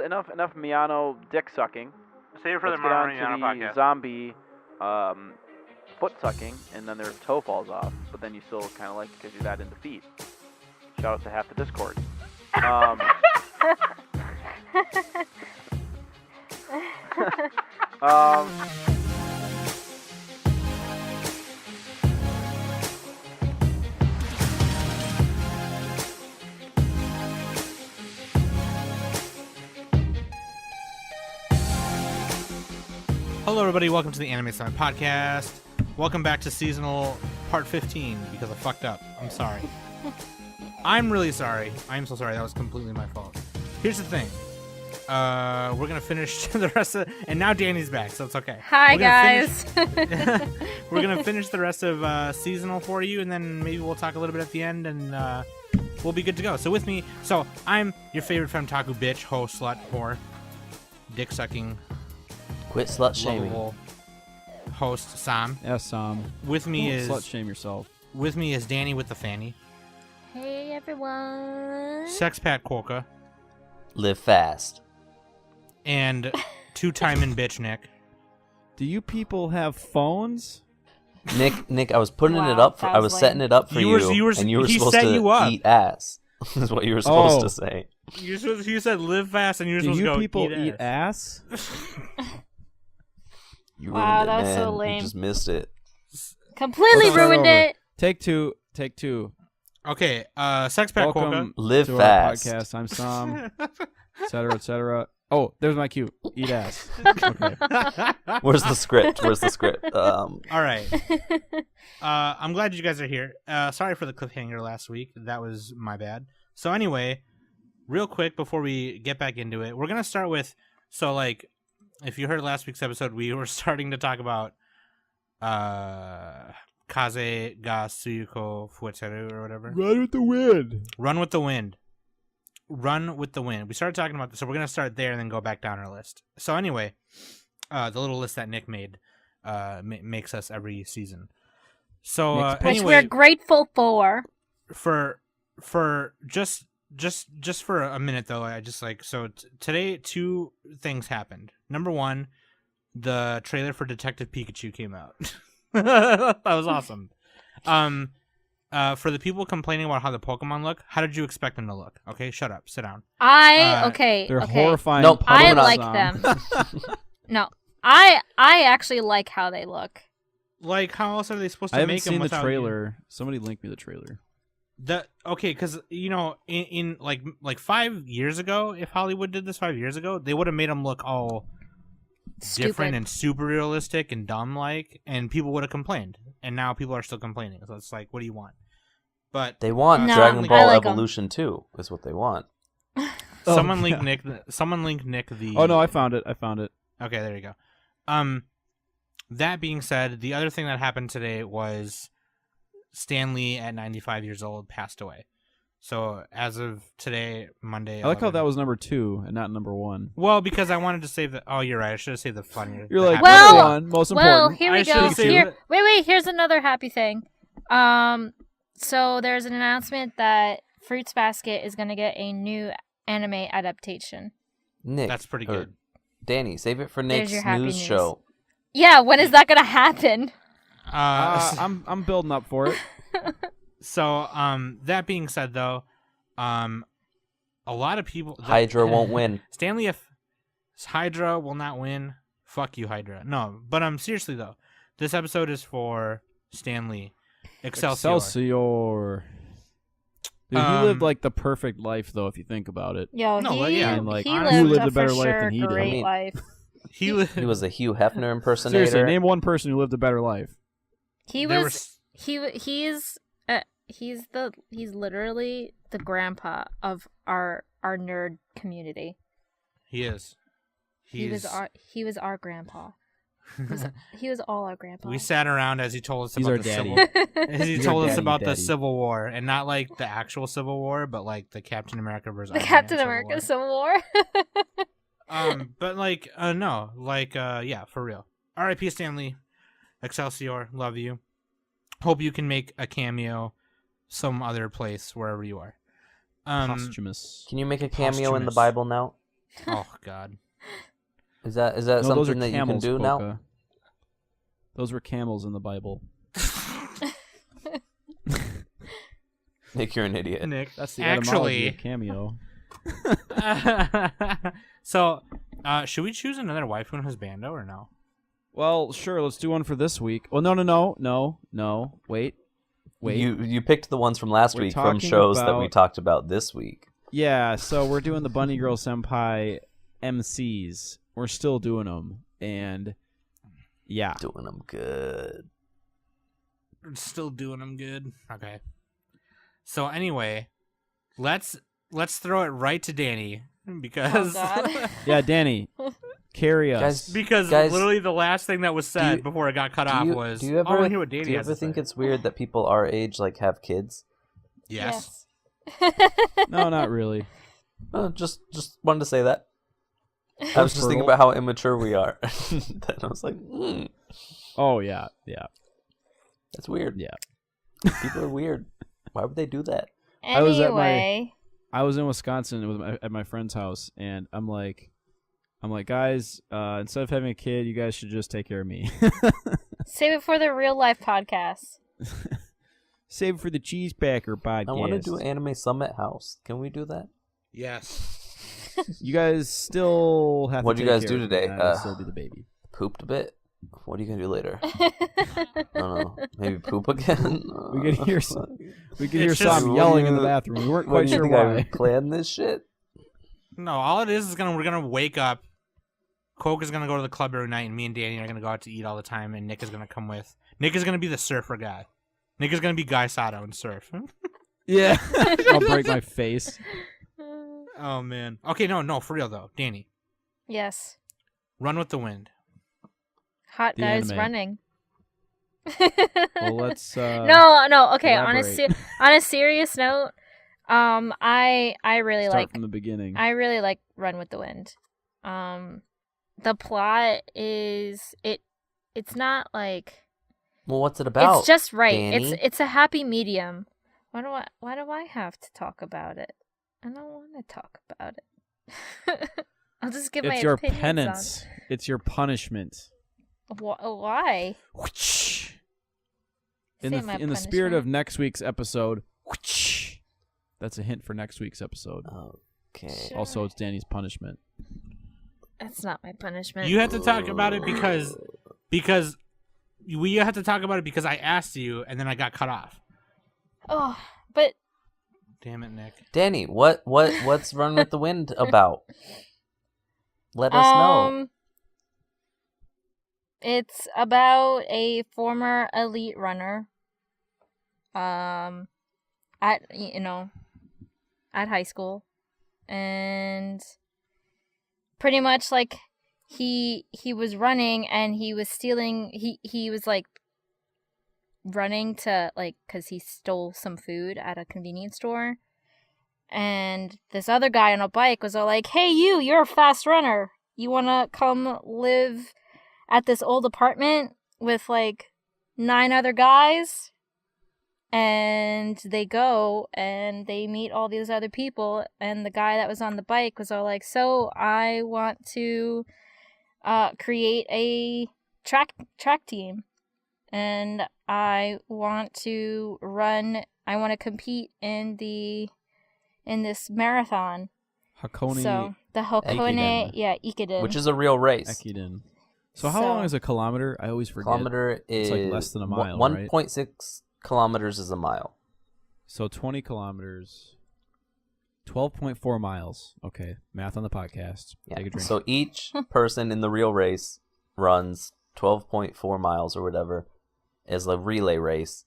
enough Miyano dick sucking. Save it for Let's the get on Miyano to the podcast. zombie foot sucking, and then their toe falls off, but then you still kind of like it because you're that into feet. Shout out to half the Discord. Hello, everybody. Welcome to the Anime Summit Podcast. Welcome back to seasonal part 15 because I fucked up. I'm sorry. I'm really sorry. I'm so sorry. That was completely my fault. Here's the thing. We're going to finish the rest of... And now Danny's back, so it's okay. Hi, guys. We're going to finish the rest of seasonal for you, and then maybe we'll talk a little bit at the end, and we'll be good to go. So with me... So I'm your favorite femtaku bitch, hoe, slut, whore, dick-sucking... Quit slut shaming. lovable host Sam. Yes, Sam. With me is Slut shame yourself. With me is Danny with the fanny. Hey, everyone. Sexpat Quokka. Live fast. And two-time in bitch Nick. Do you people have phones? Nick, I was putting Wow, it up. that I was was setting lame. it up for You you, were- and you were he supposed set to you up. eat ass. Is what you were supposed Oh. to say. You said live fast, and you were Do supposed you to go people eat eat ass? You Wow, ruined it, that was so man. lame. You just missed it. Completely Let's start ruined over. it. Take two. Take two. Okay, Sexpat Quokka. Welcome Live to fast. our podcast. I'm Sam, etc., etc. Oh, there's my cue. Eat ass. Okay. Where's the script? All right. I'm glad you guys are here. Sorry for the cliffhanger last week. That was my bad. So anyway, real quick before we get back into it, we're gonna start with. So like, if you heard last week's episode, we were starting to talk about Kaze ga Suyuko Fuetteru or whatever. Run with the wind. Run with the wind. Run with the wind. We started talking about this, so we're gonna start there and then go back down our list. So anyway, the little list that Nick made makes us every season. So Nick's Which anyway, we're grateful for. for just for a minute though, I just like so today two things happened. Number one, the trailer for Detective Pikachu came out. That was awesome. For the people complaining about how the Pokemon look, how did you expect them to look? Okay, shut up, sit down. Okay. They're okay. horrifying. Nope. I Moving on. like them. No, I actually like how they look. Like, how else are they supposed to I haven't make them seen the without trailer. Somebody link me the trailer. Because you know, in like 5 years ago, if Hollywood did this 5 years ago, they would have made them look all different Stupid. and super realistic and dumb like, and people would have complained. And now people are still complaining. So it's like, what do you want? But They want No, Dragon I Ball like 'em. Evolution 2 is what they want. someone Oh, link yeah. Nick. Someone link Nick the. Oh no, I found it. Okay, there you go. That being said, the other thing that happened today was Stan Lee at 95 years old passed away. So as of today, Monday. I like how 11 that was number 2 and not number 1. Well, because I wanted to save the. Oh, you're right. I should have saved the funnier. You're the like happy- Well- number 1, most Well, important. here I we should go. have saved Here, it. wait. Here's another happy thing. So there's an announcement that Fruits Basket is gonna get a new anime adaptation. Nick, That's pretty or good. Danny, save it for There's Nick's your happy news news. show. Yeah, when is that gonna happen? I'm building up for it. So, that being said, though, a lot of people. Hydra won't win. Stanley, if Hydra will not win, fuck you, Hydra. No, but seriously though, this episode is for Stanley. Excelsior. Dude, he lived like the perfect life, though, if you think about it. Yo, No, he, but yeah, like, he honestly- lived, Who lived a a better for life sure than he did? great I mean, life. He li- He was a Hugh Hefner impersonator. Seriously, name one person who lived a better life. He there was he's literally the grandpa of our nerd community. He is. He was our grandpa. He was all our grandpa. We sat around as he told us He's about our the daddy. as he He's told our us about the daddy. Civil War, and not like the actual Civil War, but like the Captain America versus the Iron Captain Man America Civil War. Civil War. But like, no, like, yeah, for real. R.I.P. Stanley, Excelsior, love you. Hope you can make a cameo some other place wherever you are. Posthumous. Can you make a cameo in the Posthumous. Bible now? Oh God. Is that No, those are something that you can camels, do now? Polka. Those were camels in the Bible. Nick, you're an idiot. Nick, That's the etymology of cameo. so, should we choose another waifu in husbando or no? Well, sure. Let's do one for this week. Well, no. Wait. You picked the ones from last We're week from talking shows that about- we talked about this week. Yeah. So we're doing the Bunny Girl Senpai MCs. We're still doing them, and yeah. Doing them good. Still doing them good. Okay. So anyway, let's throw it right to Danny because God. Yeah, Danny, carry us. Guys, because Guys, literally the last thing that was said before it got cut off was, do you ever, "Oh, I wanna hear what Danny do you has ever to think say." it's weird that people our age like have kids? Yes. No, not really. Just wanted to say that. I was just thinking about how immature we are. Then I was like, Oh yeah. that's weird. Yeah. People are weird. Why would they do that? I was at my- Anyway, I was in Wisconsin at my friend's house, and I'm like, guys, instead of having a kid, you guys should just take care of me. save it for the real life podcast. Save it for the Cheese Packer podcast. I want to do Anime Summit House. Can we do that? Yes. You guys still have. What'd to you take guys care do of me, today? and I'll still be the baby. Pooped a bit? What are you going to do later? I don't know. Maybe poop again? We can hear some. We can hear It's just- some yelling in the bathroom. We weren't What quite do you sure think I why. planned this shit? No, all it is we're gonna wake up. Coke is gonna go to the club every night, and me and Danny are gonna go out to eat all the time. And Nick is gonna come with. Nick is gonna be the surfer guy. Nick is gonna be Guy Sato and surf. Yeah, I'll break my face. Oh man. Okay, no, for real though, Danny, Yes. Run with the Wind. Hot The guys anime. running. Well, let's. No. Okay. elaborate. On a serious note, I really Start like from the beginning. I really like Run with the Wind. The plot is it's not like Well, what's it about? it's just right. Danny? It's a happy medium. Why do I have to talk about it? I don't want to talk about it. I'll just give my It's your opinions penance. It's your punishment. on why. In Say the my spirit of punishment. next week's episode. That's a hint for next week's episode. Okay. Sure. Also, it's Danny's punishment. That's not my punishment. You have to talk about it because we have to talk about it because I asked you and then I got cut off. Oh, but Damn it, Nick. Danny, what's Run with the Wind about? Let us know. It's about a former elite runner. At high school, and pretty much like he was running and he was stealing. He was like running to like because he stole some food at a convenience store. And this other guy on a bike was all like, "Hey, you're a fast runner. You want to come live at this old apartment with like 9 other guys?" And they go and they meet all these other people. And the guy that was on the bike was all like, "So I want to create a track team. And I want to compete in this marathon." Hakone So the Hakone, Ekiden. Ekiden. Which is a real race. Ekiden. So how long is a kilometer? I always forget. Kilometer is It's like less than a mile, 1.6 kilometers is a mile. So 20 kilometers. 12.4 miles. Okay, math on the podcast. Yeah. Take a drink. So each person in the real race runs 12.4 miles or whatever as a relay race.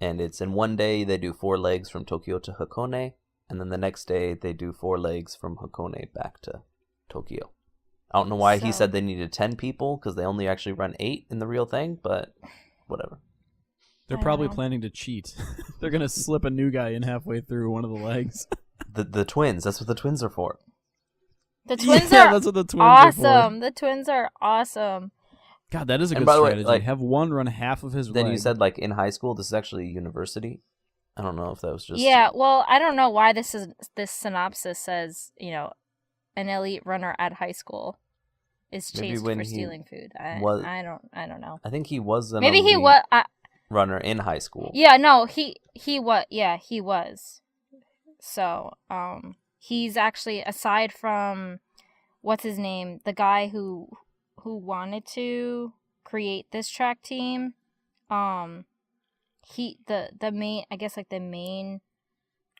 And it's in one day they do 4 legs from Tokyo to Hakone. And then the next day they do 4 legs from Hakone back to Tokyo. I don't know why he So- said they needed 10 people because they only actually run 8 in the real thing, but whatever. They're I probably don't know. planning to cheat. They're gonna slip a new guy in halfway through one of the legs. The twins, that's what the twins are for. The twins Yeah, are that's what the twins are for. awesome. The twins are awesome. God, that is a And good by the way, strategy. like, Have one run half of his Then leg. you said like in high school, this is actually university. I don't know if that was just Yeah, well, I don't know why this synopsis says, an elite runner at high school is Maybe chased when for he stealing food. I don't know. I think he was an Maybe he elite was. runner in high school. Yeah, no, he was. Yeah, he was. So, he's actually, aside from what's his name, the guy who wanted to create this track team, he the main, I guess, like the main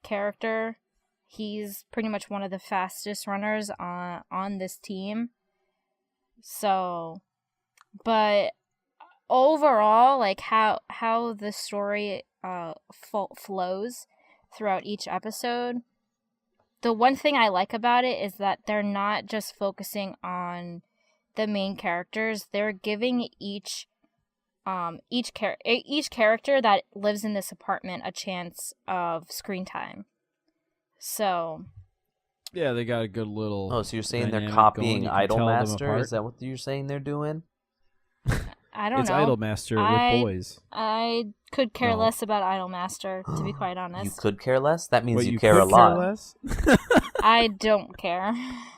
character, he's pretty much one of the fastest runners on this team. So, but overall, like how the story flows throughout each episode, the one thing I like about it is that they're not just focusing on the main characters. They're giving each character that lives in this apartment a chance of screen time. So Yeah, they got a good little. Oh, so you're saying they're dynamic copying going. You can tell them Idolmaster? apart. Is that what you're saying they're doing? I don't It's know. Idolmaster with boys. I could care No. less about Idolmaster, to be quite honest. You could care less? That means What, you care a could lot. less? I don't care.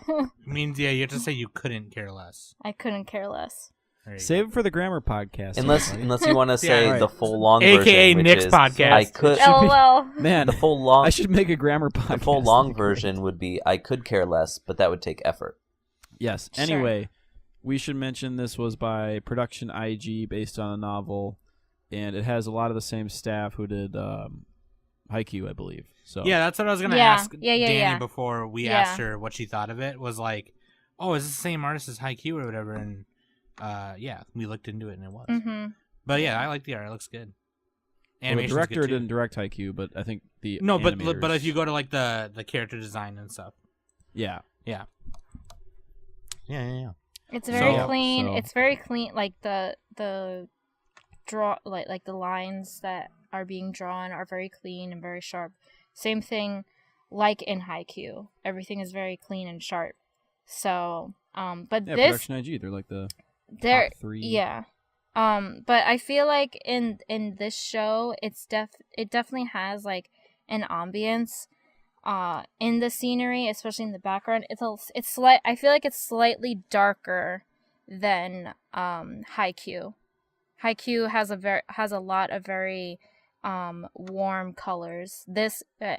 It means, yeah, you have to say you couldn't care less. I couldn't care less. There you Save it for the grammar podcast. Unless everybody. you want to say right. the full long AKA version, which Nick's is podcast. I could. LOL. Man, The full long. I should make a grammar podcast. The full long version would be I could care less, but that would take effort. Yes. Sure. Anyway, we should mention this was by Production IG, based on a novel, and it has a lot of the same staff who did Haikyuu, I believe. So Yeah, that's what I was gonna Yeah, ask yeah, Danny yeah. before we Yeah. asked her what she thought of it. Was like, oh, is this the same artist as Haikyuu or whatever? And yeah, we looked into it and it was. Mm-hmm. But yeah, I like the art. It looks good. well, the Animation's director good too. didn't direct Haikyuu, but I think the No, but animators- if you go to like the character design and stuff, yeah. yeah. It's very So- clean. so- It's very clean. Like the draw, like the lines that are being drawn are very clean and very sharp. Same thing, like in Haikyuu, everything is very clean and sharp. So, but Yeah, this Production IG, they're like the there, top 3. yeah. But I feel like in this show, it definitely has like an ambience in the scenery, especially in the background. I feel like it's slightly darker than Haikyuu. Haikyuu has a lot of very warm colors.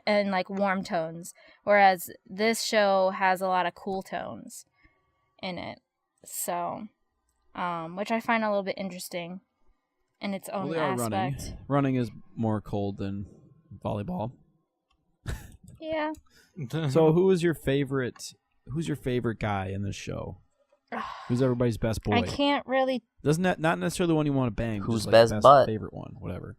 And like warm tones, whereas this show has a lot of cool tones in it. So, which I find a little bit interesting in its own Well, they are aspect. running. Running is more cold than volleyball. Yeah. So, who's your favorite guy in this show? Who's everybody's best boy? I can't really. Doesn't that not necessarily the one you want to bang? but Who's just, like, best butt? favorite one, whatever.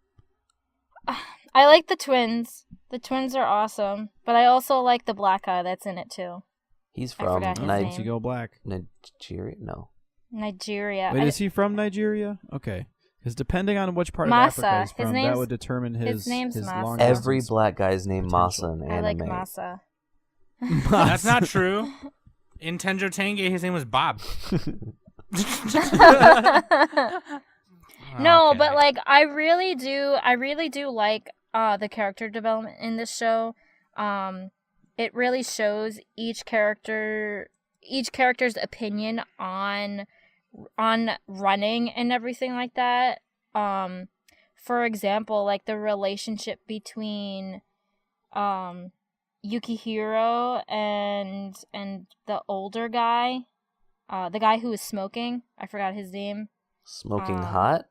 I like the twins. The twins are awesome, but I also like the black guy that's in it too. He's I from forgot his Nice name. to go black. Nigeria? No. Nigeria. Wait, is he from Nigeria? Okay, because depending on which part of Africa Masa. he's His from, that name's- would determine his name's Masa. long Every distance black guy's named potential. Masa in I anime. like Masa. That's not true. In Tenjo Tenge, his name was Bob. No, Okay. but like I really do like the character development in this show. It really shows each character's opinion on running and everything like that. For example, like the relationship between Yukihiro and the older guy, the guy who was smoking. I forgot his name. Smoking hot?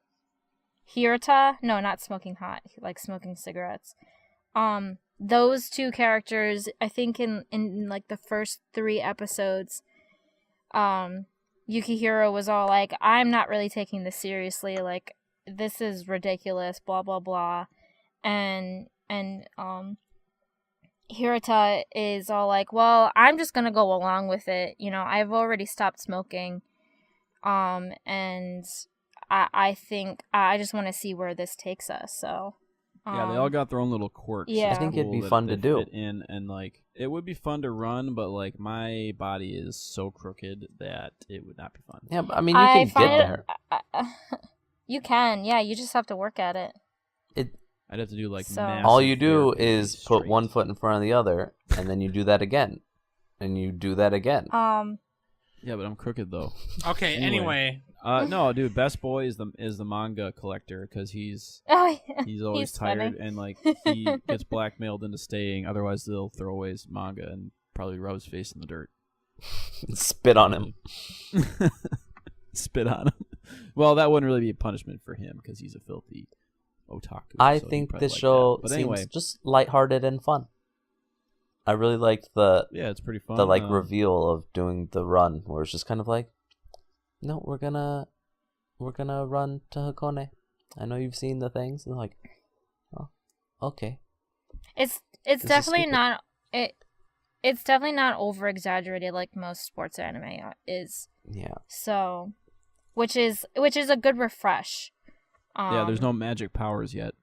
Hirota? No, not smoking hot. Like smoking cigarettes. Those two characters, I think in like the first 3 episodes, Yukihiro was all like, I'm not really taking this seriously, like, this is ridiculous, blah blah blah. And Hirota is all like, well, I'm just gonna go along with it, you know, I've already stopped smoking. And I think I just want to see where this takes us. So Yeah, they all got their own little quirks. Yeah. It's I think it'd cool be that fun they to do. fit in, and like it would be fun to run, but like my body is so crooked that it would not be fun. Yeah, but, I mean, you can get find there. You can, yeah. You just have to work at it. I'd have to do like So- massive All you do therapy is put straight. one foot in front of the other, and then you do that again. and you do that again. Yeah, but I'm crooked though. Okay. Anyway. No, dude. Best Boy is the manga collector because he's Oh, always he's tired funny. and like he gets blackmailed into staying. Otherwise, they'll throw away his manga and probably rub his face in the dirt. Spit on him. Spit on him. Well, that wouldn't really be a punishment for him because he's a filthy otaku. I so he'd think probably this like show that. But seems anyway, just lighthearted and fun. I really liked the it's pretty fun. reveal of doing the run, where it's just kind of like, no, we're gonna run to Hakone. I know you've seen the things, and they're like, oh, okay. It's is definitely stupid. not it's definitely not over exaggerated like most sports anime is. Yeah. So, which is a good refresh. There's no magic powers yet.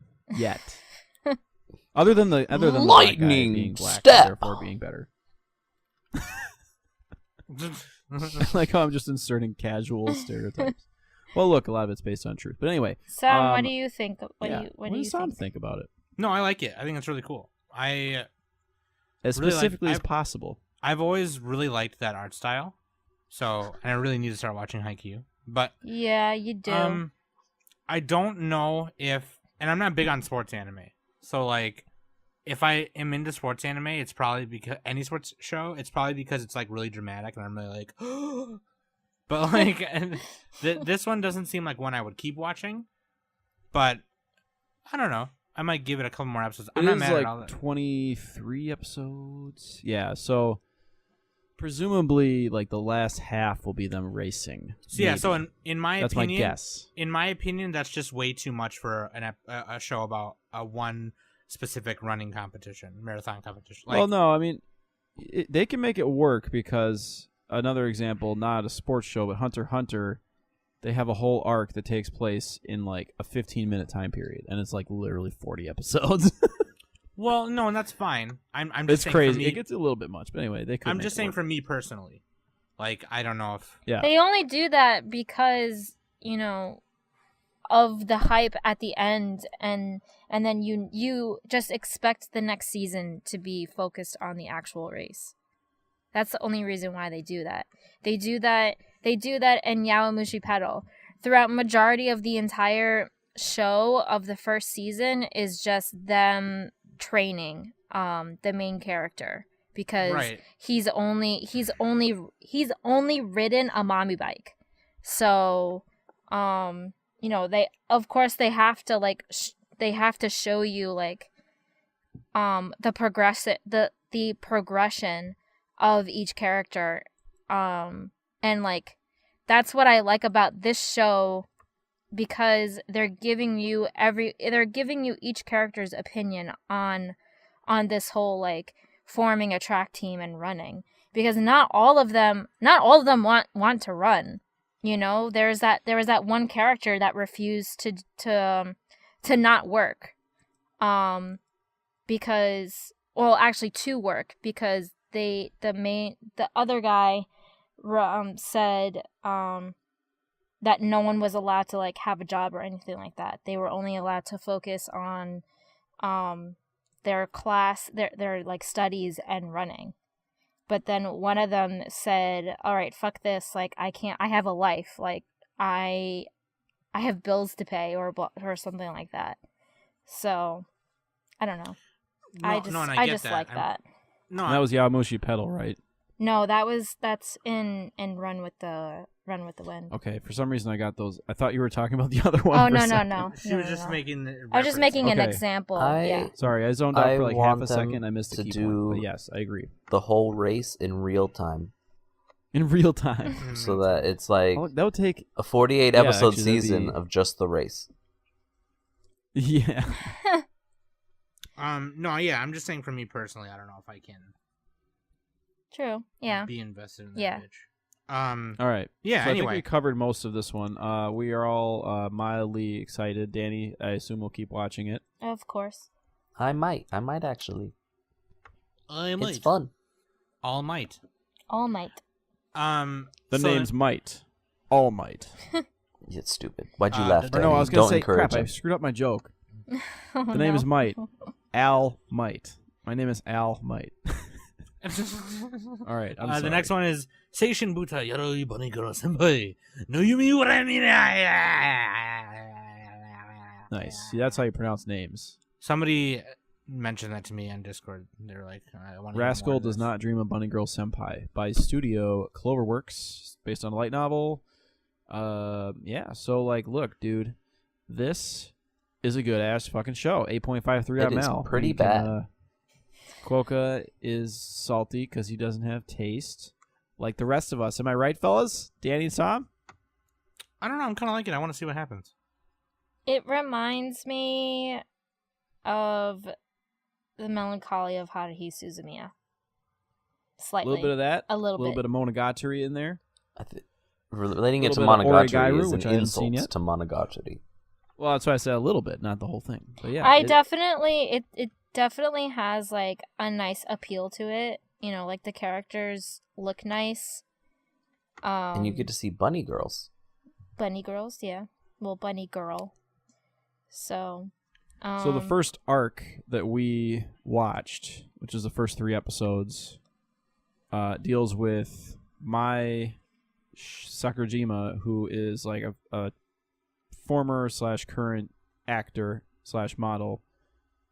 Other than the black guy Lightning being black, step. and therefore being better. Like how I'm just inserting casual stereotypes. Well, look, a lot of it's based on truth. But anyway, Sam, what do you think? What do you does Sam think? think about it? No, I like it. I think it's really cool. As Really like- specifically as I've- possible. I've always really liked that art style. So, and I really need to start watching Haikyuu. But Yeah, you do. I don't know if, and I'm not big on sports anime. So like, if I am into sports anime, it's probably because any sports show, it's probably because it's like really dramatic, and I'm really like, but like, and this one doesn't seem like one I would keep watching. But I don't know. I might give it a couple more episodes. I'm It not is mad like at all that. 23 episodes. Yeah, so presumably like the last half will be them racing. So yeah, so maybe. in my That's opinion, my guess. in my opinion, that's just way too much for a show about one specific running competition, marathon competition. Like, Well, no, I mean, they can make it work because another example, not a sports show, but Hunter x Hunter, they have a whole arc that takes place in like a 15-minute time period, and it's like literally 40 episodes. well, no, and that's fine. I'm just It's saying crazy. For me, It gets a little bit much, but anyway, they could. I'm make just it saying work. for me personally. Like, I don't know if Yeah. They only do that because, of the hype at the end, and then you just expect the next season to be focused on the actual race. That's the only reason why they do that. They do that in Yaomushi Pedal. Throughout majority of the entire show of the first season is just them training the main character, because right. he's only ridden a mommy bike. So they of course they have to they have to show you like the progression of each character, and like that's what I like about this show, because they're giving you each character's opinion on this whole like forming a track team and running, because not all of them want to run. There was that one character that refused to not work, because, well, actually to work, because the other guy said that no one was allowed to like have a job or anything like that. They were only allowed to focus on their class, their like studies and running. But then one of them said, all right, fuck this. Like, I have a life. Like, I have bills to pay or something like that. So, I don't know. No, I get just that. like that. No, And that was Yamushi Pedal, right? No, that's in Run with the Wind. Okay, for some reason I got those. I thought you were talking about the other one. Oh, for a no. second. she was just making. I was just making an Okay. example. I- Sorry, I zoned out I for like want half a them second. I missed the to key do- point. But yes, I agree. The whole race in real time, In real time. so that it's like Oh, that would take. a 48 Yeah, episode actually, that'd season be- of just the race. Yeah. No, yeah, I'm just saying for me personally, I don't know if I can True. Yeah. be invested in that Yeah. bitch. All right. Yeah. So I think Anyway, we covered most of this one. We are all mildly excited. Danny, I assume we'll keep watching it. Of course. I might actually. I It's fun. All might. All might. The so- name's Might. All Might. It's stupid. Why'd you Uh, laugh? Or Or Danny? no, I was going Don't to say, encourage crap, I him. screwed up my joke. Oh, The name no. is Might. Al Might. My name is Al Might. All right. The next one is Seishin Buta Yaroi Bunny Girl Senpai. No Yumi what I mean. Nice. See, that's how you pronounce names. Somebody mentioned that to me on Discord. They were like, I want to Rascal Does Not Dream of Bunny Girl Senpai by Studio Cloverworks, based on a light novel. Yeah, so, like, look, dude, this is a good-ass fucking show. 8.53 out of Mal. It's pretty bad. Quokka is salty because he doesn't have taste, like the rest of us. Am I right, fellas? Danny and Tom? I don't know. I'm kind of like it. I want to see what happens. It reminds me of the melancholy of Haruhi Suzumiya. Slightly. A little bit of that. A little bit of Monogatari in there. Relating it to little bit of Monogatari Origairu, is which an I haven't seen insult yet. to Monogatari. Well, that's why I said a little bit, not the whole thing. But yeah, I definitely it definitely has like a nice appeal to it. You know, like the characters look nice. And you get to see bunny girls. Bunny girls, yeah. Well, bunny girl. So the first arc that we watched, which is the first 3 episodes, deals with Mai Sakurajima, who is like a former / current actor / model,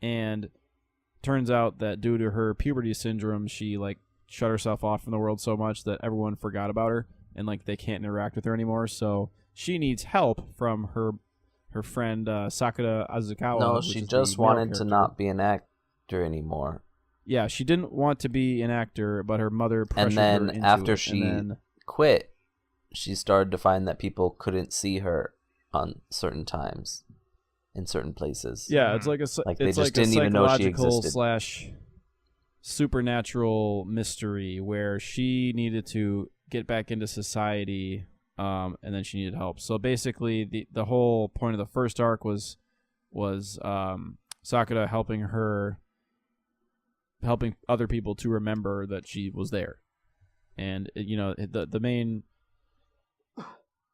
and turns out that due to her puberty syndrome, she like shut herself off from the world so much that everyone forgot about her and like they can't interact with her anymore. So she needs help from her friend Sakura Azukawa. No, which she is just the male wanted to character. not be an actor anymore. Yeah, she didn't want to be an actor, but her mother pressured And then her into after it. she And then, quit, she started to find that people couldn't see her on certain times in certain places. yeah, it's like a Like, they it's just like didn't a even know she psychological existed. / supernatural mystery where she needed to get back into society, and then she needed help. So basically, the whole point of the first arc was Sakura helping other people to remember that she was there, and you know the main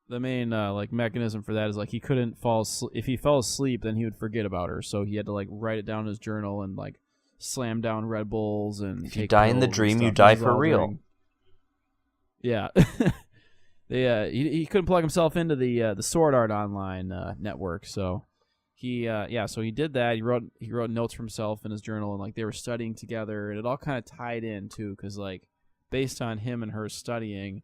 like mechanism for that is like he couldn't fall asleep. If he fell asleep, then he would forget about her. So he had to like write it down in his journal and like slam down Red Bulls and. If you take die in the pills and dream, you stuff. die This is for all real. during- Yeah, he couldn't plug himself into the Sword Art Online network, so he did that. He wrote notes for himself in his journal, and like they were studying together, and it all kind of tied in too, because like based on him and her studying,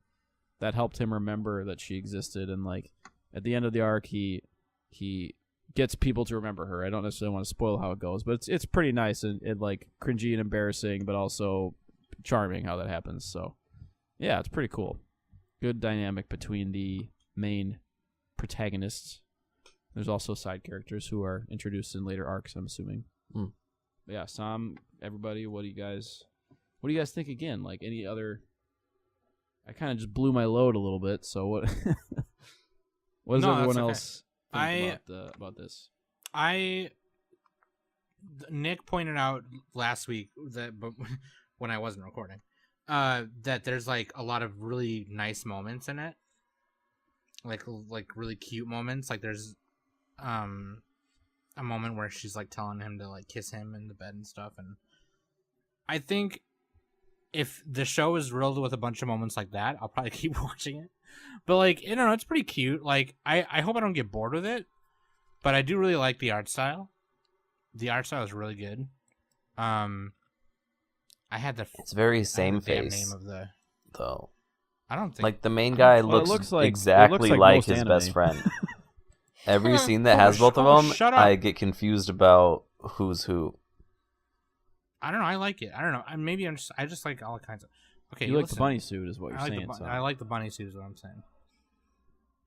that helped him remember that she existed, and like at the end of the arc, he gets people to remember her. I don't necessarily want to spoil how it goes, but it's pretty nice and like cringy and embarrassing, but also charming how that happens. So yeah, it's pretty cool. Good dynamic between the main protagonists. There's also side characters who are introduced in later arcs, I'm assuming. Mm. Yeah, Sam, everybody, what do you guys think again? Like any other? I kind of just blew my load a little bit. So what? What does No, everyone that's okay. else think about this? Nick pointed out last week that, but when I wasn't recording, that there's like a lot of really nice moments in it, like really cute moments. Like there's a moment where she's like telling him to like kiss him in the bed and stuff, and I think if the show is riddled with a bunch of moments like that, I'll probably keep watching it. But like, you know, it's pretty cute. Like I hope I don't get bored with it, but I do really like the art style. The art style is really good. I had the It's very I had same the damn face, name of the. though. I don't think Like the main guy Well, it looks, looks like exactly like most his anime. best friend. Every Huh. scene that has both of them, shut up. I get confused about who's who. I don't know. I like it. I don't know. Maybe I just like all kinds of. Okay, You like the listen. bunny suit, is what you're I like saying. the Sam. I like the bunny suit. Is what I'm saying.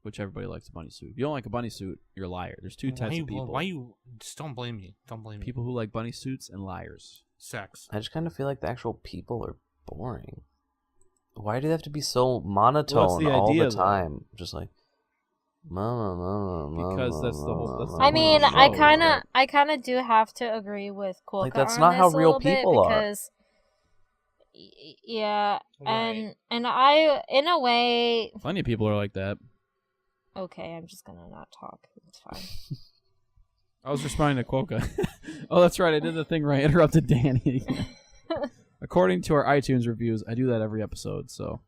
Which everybody likes a bunny suit. If you don't like a bunny suit, you're a liar. There's two types of people. Why you just don't blame me? Don't blame me. People who like bunny suits and liars. Sex. I just kind of feel like the actual people are boring. Why do they have to be so monotone the all idea, the though? time? Just like Because that's the whole I mean, point of the show, I kind of do have to agree with Quokka Like, that's on not how this a real little bit people are. because, yeah, Right. and I, in a way, Plenty of people are like that. okay, I'm just gonna not talk. It's fine. I was responding to Quokka. Oh, that's right. I did the thing where I interrupted Danny again. According to our iTunes reviews, I do that every episode. So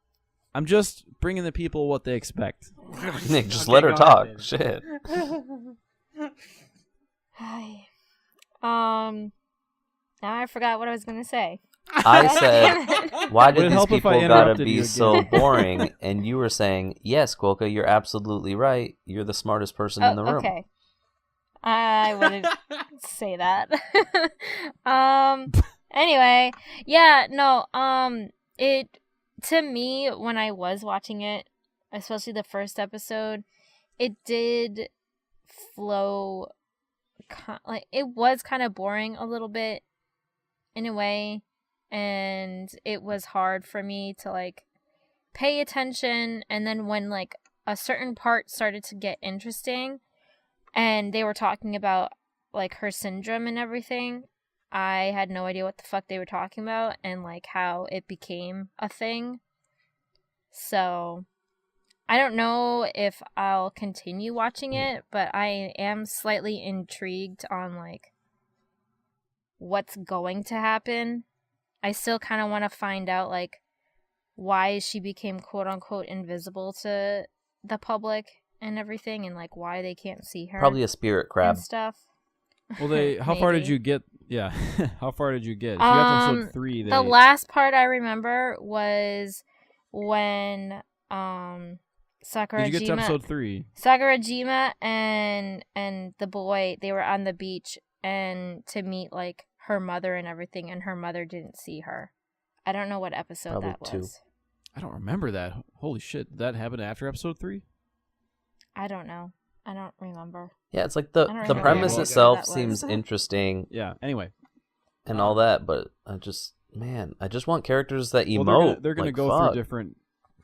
I'm just bringing the people what they expect. Nick, just Okay, let her go talk. ahead, Shit. Hi. Now I forgot what I was gonna say. I God said, damn it. why Would did it these help if I people gotta interrupted be you so again? boring? And you were saying, yes, Quokka, you're absolutely right. You're the smartest person in the room. Okay. I wouldn't say that. Anyway, yeah, no, it, to me, when I was watching it, especially the first episode, it did flow, like, it was kind of boring a little bit, in a way, and it was hard for me to, like, pay attention, and then when, like, a certain part started to get interesting, and they were talking about, like, her syndrome and everything, I had no idea what the fuck they were talking about and, like, how it became a thing. So, I don't know if I'll continue watching it, but I am slightly intrigued on, like, what's going to happen. I still kind of want to find out, like, why she became quote-unquote invisible to the public and everything, and, like, why they can't see her. Probably a spirit crab. And stuff. Well, how far did Maybe. you get? Yeah, how far did you get? If you got to episode 3, The last part I remember was when did you get to episode 3? Sakurajima and the boy, they were on the beach and to meet, like, her mother and everything, and her mother didn't see her. I don't know what episode Probably that 2. was. I don't remember that. Holy shit, did that happen after episode 3? I don't know. I don't remember. Yeah, it's like I don't the remember premise what itself that was. seems interesting Yeah. Anyway, and all that, but I just want characters that emote. well, they're gonna like, go fuck.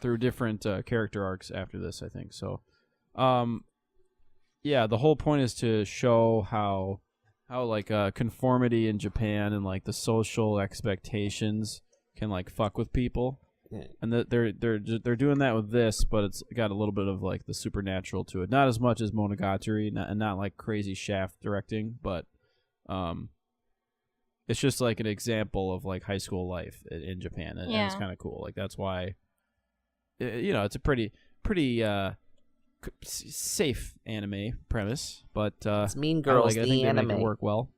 through different character arcs after this, I think. So, yeah, the whole point is to show how like conformity in Japan and, like, the social expectations can, like, fuck with people. Yeah. And they're doing that with this, but it's got a little bit of, like, the supernatural to it. Not as much as Monogatari, and not like crazy Shaft directing, but it's just like an example of, like, high school life in Japan, and it's Yeah. kind of cool. Like, that's why, it's a pretty safe anime premise, but It's Mean I Girls, like it. I the think they make anime, it work well.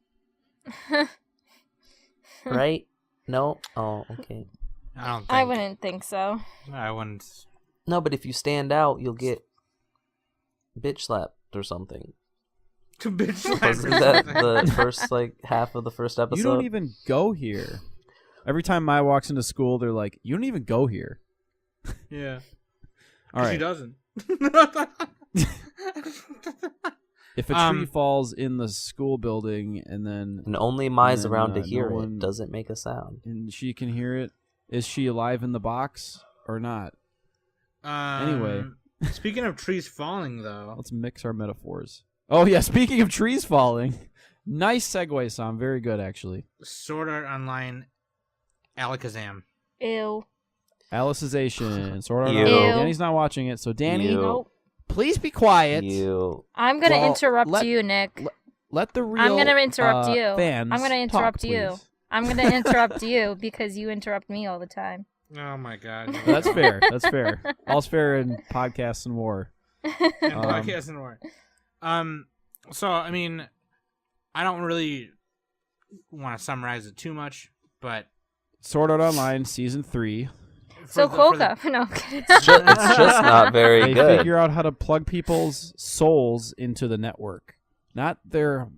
right? No? Oh, okay. I don't think. I wouldn't think so. I wouldn't. No, but if you stand out, you'll get bitch slapped or something. To bitch slap Wasn't or that something. the first, like, half of the first episode? You don't even go here. Every time Mai walks into school, they're like, "You don't even go here." Yeah. All right. She doesn't. If a tree falls in the school building and then And only Mai's then, around to no hear one- it. Doesn't make a sound. and she can hear it, is she alive in the box or not? Anyway. Speaking of trees falling, though, Let's mix our metaphors. Oh yeah, speaking of trees falling, nice segue, Sam. Very good, actually. Sword Art Online, Alicization. Ew. Alicization. Sword Art Ew. Online. Danny's not watching it, so Danny, Ew. Nope. please be quiet. You. I'm gonna Well, interrupt let- you, Nick. Let the real I'm gonna interrupt you. fans I'm gonna talk, interrupt you. please. I'm gonna interrupt you because you interrupt me all the time. Oh my god. That's fair. That's fair. All's fair in podcasts and war. And podcast and more. So I mean, I don't really want to summarize it too much, but Sword Art Online Season 3. So for the- Quokka. No. I'm kidding. It's just not very They good. figure out how to plug people's souls into the network. Not their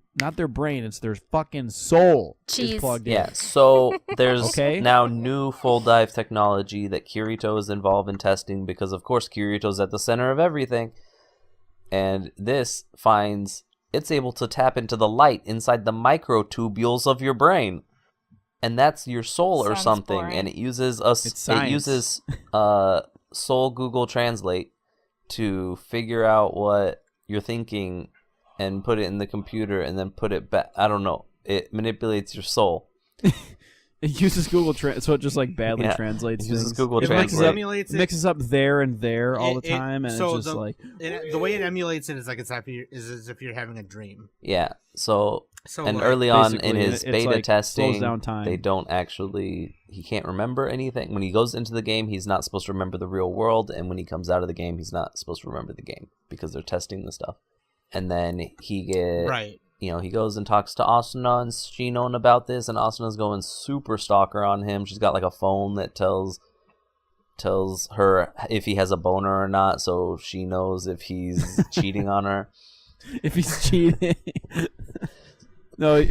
brain, it's their fucking soul is Cheese. plugged in. Yeah, so there's Okay. now new full dive technology that Kirito is involved in testing because, of course, Kirito's at the center of everything. And this finds it's able to tap into the light inside the microtubules of your brain. And that's your soul or Sounds something. boring. And it uses It's science. Soul Google Translate to figure out what you're thinking and put it in the computer and then put it back. I don't know. It manipulates your soul. It uses Google Translate, so it just like badly Yeah, translates. it uses things. Google It Translate. emulates it. Mixes up there and there all the time, and so it's just like the way it emulates it is like as if you're having a dream. Yeah. So and like, early on in basically, his it's beta like testing, slows down time. they don't actually. He can't remember anything. When he goes into the game, he's not supposed to remember the real world, and when he comes out of the game, he's not supposed to remember the game because they're testing the stuff. And then he goes and talks to Asuna and Shinon about this, and Asuna's going super stalker on him. She's got like a phone that tells her if he has a boner or not, so she knows if he's cheating on her. if he's cheating. No,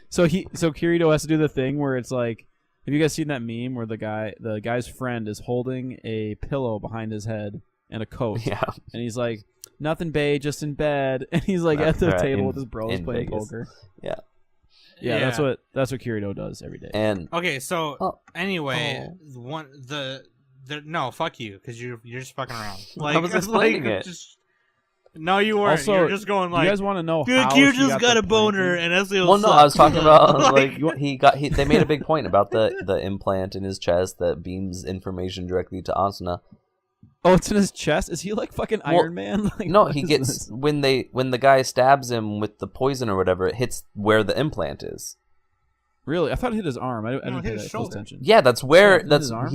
so Kirito has to do the thing where it's like, have you guys seen that meme where the guy's friend is holding a pillow behind his head and a coat, Yeah. and he's like, nothing, bae, just in bed, and he's like at the Right, table in- with his bros in playing Vegas. poker. Yeah. Yeah, that's what Kirito does every day. And Okay, so anyway, Oh. no, fuck you, because you're just fucking around. I was explaining it. No, you weren't. Also, You're just going like, you guys want to know dude, how you she just got the a boner, planting? and SEO well, no, I was sucks. talking about like they made a big point about the implant in his chest that beams information directly to Asuna. Oh, it's in his chest. Is he like fucking Well, Iron Man? Like, No, what he is gets this? when the guy stabs him with the poison or whatever, it hits where the implant is. Really? I thought it hit his arm. I No, didn't it pay hit that his close shoulder. attention. Yeah, that's where So, that's his arm?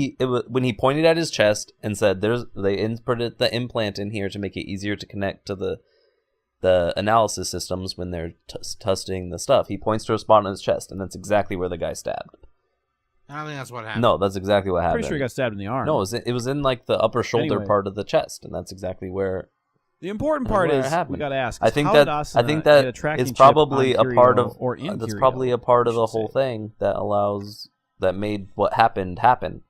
when he pointed at his chest and said, they inputted the implant in here to make it easier to connect to the analysis systems when they're testing the stuff." He points to a spot on his chest, and that's exactly where the guy stabbed. I don't think that's what happened. No, that's exactly what happened. Pretty sure he got stabbed in the arm. No, it was in like the upper shoulder Anyway. part of the chest, and that's exactly where. The important That's part where it is happened. we gotta ask. I think how that did Asuna I think get a that tracking is chip probably on a part Kirito, of or in that's Kirito, probably a part of I the should whole say. thing that made what happened happen,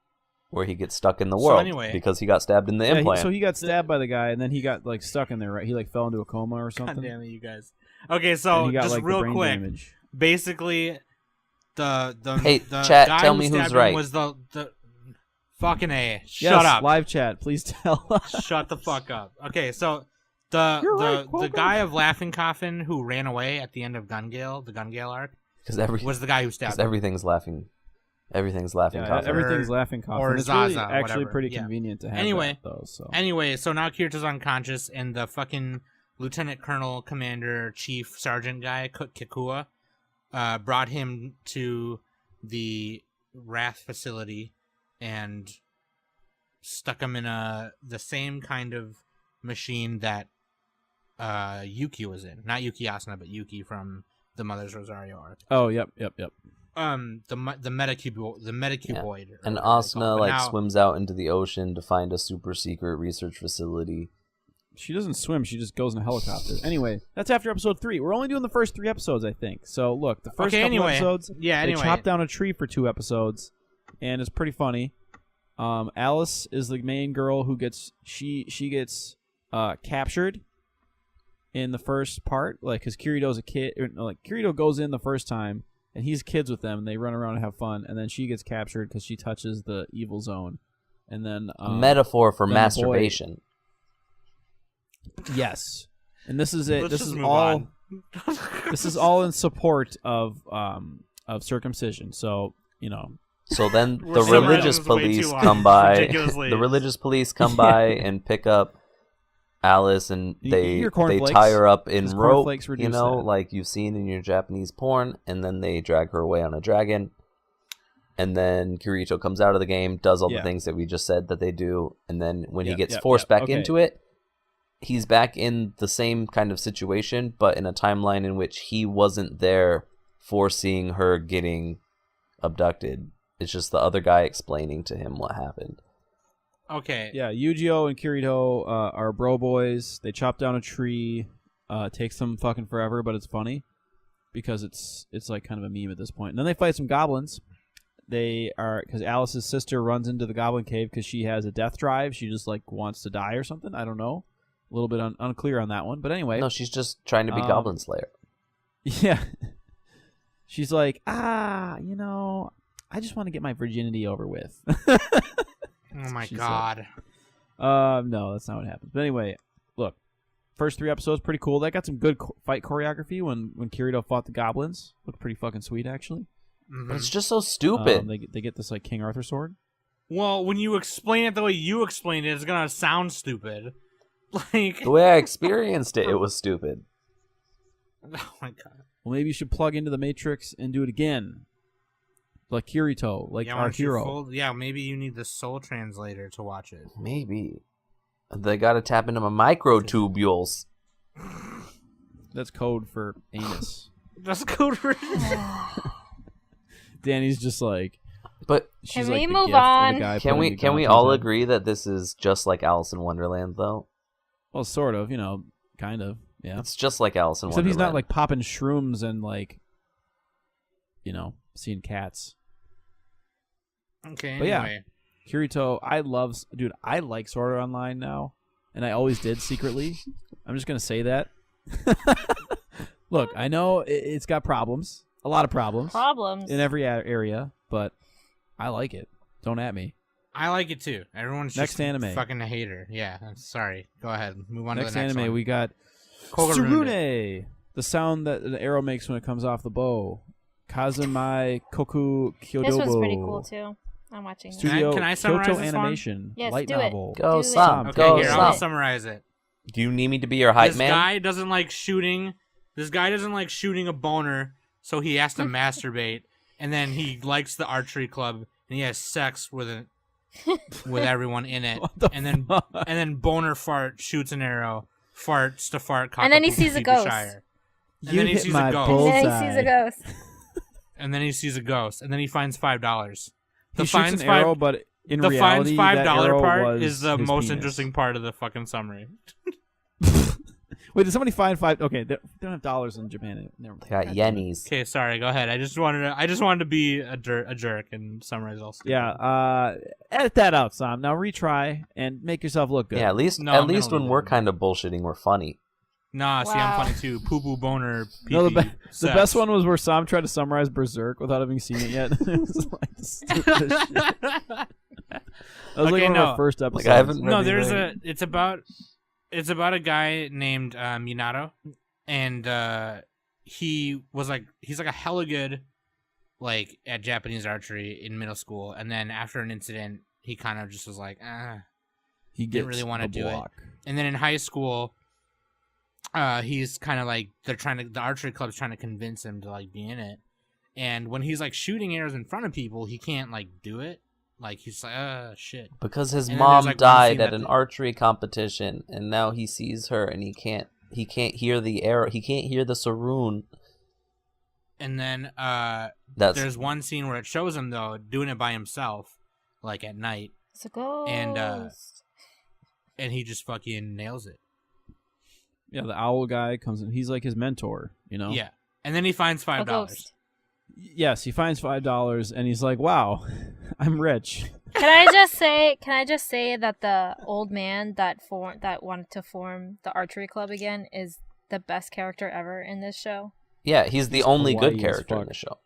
where he gets stuck in the So world anyway- because he got stabbed in the Yeah, implant. so he got stabbed by the guy, and then he got like stuck in there. Right? He like fell into a coma or something. God damn it, you guys. Okay, and so he got just like the real brain quick, damage. basically, the Hey, the chat, guy tell who me who's stabbed him right. was the fucking A. Shut Yes, up. live chat, please tell us. Shut the fuck up. Okay, so the You're right, the Quokka. guy of Laughing Coffin who ran away at the end of the Gun Gale arc, because was the guy who stabbed him. everything's laughing. Everything's laughing. Yeah, coffin. everything's Or- laughing coffin. or It's really Zaza, actually whatever. pretty Yeah. convenient to have Anyway. that, though. So Anyway, so now Kirito's unconscious, and the fucking Lieutenant Colonel, Commander, Chief, Sergeant guy, Kikua, brought him to the Wrath facility and stuck him in the same kind of machine that Yuki was in. Not Yuki Asuna, but Yuki from the Mother's Rosario arc. oh, yep. The metacuboid. or And whatever they call it. Asuna But like now- swims out into the ocean to find a super secret research facility. She doesn't swim. She just goes in a helicopter. Anyway, that's after episode 3. We're only doing the first 3 episodes, I think. So look, the first Okay, couple anyway. episodes, Yeah, they anyway. chop down a tree for 2 episodes, and it's pretty funny. Alice is the main girl who gets she gets captured in the first part, like because Kirito's a kid. Like Kirito goes in the first time, and he's kids with them, and they run around and have fun, and then she gets captured because she touches the evil zone, and then A metaphor for then the boy- masturbation. Yes, and this is it. Let's This just is move all. on. This is all in support of circumcision. So So then We're the summarizing religious this way too police long. come by. Ridiculously. The religious police come by and pick up Alice, and You eat they your cornflakes, tie her up in 'cause rope, cornflakes you reduce know, that. like you've seen in your Japanese porn, and then they drag her away on a dragon. And then Kirito comes out of the game, does all the Yeah. things that we just said that they do, and then when he Yep, gets yep, forced yep, back okay. into it, he's back in the same kind of situation, but in a timeline in which he wasn't there foreseeing her getting abducted. It's just the other guy explaining to him what happened. Okay. yeah, Yu-Gi-Oh and Kirito are bro boys. They chop down a tree. It takes them fucking forever, but it's funny because it's like kind of a meme at this point. And then they fight some goblins. They are because Alice's sister runs into the goblin cave because she has a death drive. She just like wants to die or something. I don't know. A little bit unclear on that one, but anyway. No, she's just trying to be Um, Goblin Slayer. Yeah. She's like, I just want to get my virginity over with. Oh my She said. god. No, that's not what happens. But anyway, look, first 3 episodes pretty cool. That got some good fight choreography when Kirito fought the goblins. Looked pretty fucking sweet, actually. But it's just so stupid. They get this like King Arthur sword. Well, when you explain it the way you explained it, it's gonna sound stupid. Like The way I experienced it, it was stupid. oh my god. Well, maybe you should plug into the Matrix and do it again, like Kirito, like Yeah, our hero. Maybe you need the soul translator to watch it. Maybe. They gotta tap into my microtubules. That's code for anus. That's code for. Danny's just like. But She's Can we like the move gift of the on? guy can putting we a can gun we to his all head. agree that this is just like Alice in Wonderland, though? Well, sort of, kind of, yeah. It's just like Alice in Except Wonderland. he's not like popping shrooms and like, seeing cats. Okay. But yeah. Anyway. Kirito, I like Sword Art Online now, and I always did secretly. I'm just gonna say that. Look, I know it's got problems, a lot of problems Problems. in every area, but I like it. Don't at me. I like it too. Everyone's Next just anime. fucking a hater. Yeah, I'm sorry. Go ahead. Move on Next to the next anime, one. we got Koga ruined it. Tsurune, the sound that an arrow makes when it comes off the bow. Kazumai Koku Kyodobo. This was pretty cool too. I'm watching this. Studio Can I summarize Kyoto this one? Animation. Yes, light do it. novel. Go Do it. Sam, Okay, go here, I'll Sam. summarize it. Do you need me to be your hype This man? guy doesn't like shooting. This guy doesn't like shooting a boner, so he has to masturbate. And then he likes the archery club, and he has sex with everyone in it. What the And then fuck? and then boner fart shoots an arrow, farts to fart. And then he cockapoo sees a pee ghost. Shire. And You then he hit sees my a ghost. bull- And then he sees a Bullseye. ghost. And then he sees a ghost. And then he finds $5. He shoots an arrow, but in the finds reality, $5 that arrow part was is the his most penis. interesting part of the fucking summary. Wait, did somebody find $5? Okay, they don't have dollars in Japan. Never mind. They got yennies. Okay, sorry. Go ahead. I just wanted to be a jerk and summarize all. Stupid. Yeah, edit that out, Sam. Now retry and make yourself look good. Yeah, at least No, I'm gonna when leave we're it. kind of bullshitting, we're funny. Nah, see, Wow. I'm funny too. Poo poo boner. No, the pee-pee, the sex. best one was where Sam tried to summarize Berserk without having seen it yet. It was like the stupidest shit. That was Okay, like one of no. our first episodes. Like, I haven't No, read there's anything. it's about a guy named Minato, and he's like a hella good like at Japanese archery in middle school, and then after an incident, he kind of just was like, He didn't gets really wanna a do it. block. And then in high school, he's kind of like the archery club's trying to convince him to like be in it, and when he's like shooting arrows in front of people, he can't like do it. Like he's like, shit. Because his And then mom there's, like, one died scene at that an the- archery competition, and now he sees her, and he can't hear the arrow. He can't hear the Tsurune. And then That's there's one scene where it shows him though doing it by himself, like at night, It's a ghost. and he just fucking nails it. Yeah, the owl guy comes in. He's like his mentor, Yeah, and then he finds A $5. ghost. Yes, he finds $5, and he's like, "Wow, I'm rich." Can I just say that the old man that wanted to form the archery club again is the best character ever in this show? yeah. He's the He's only good kawaii as character in fuck. the show.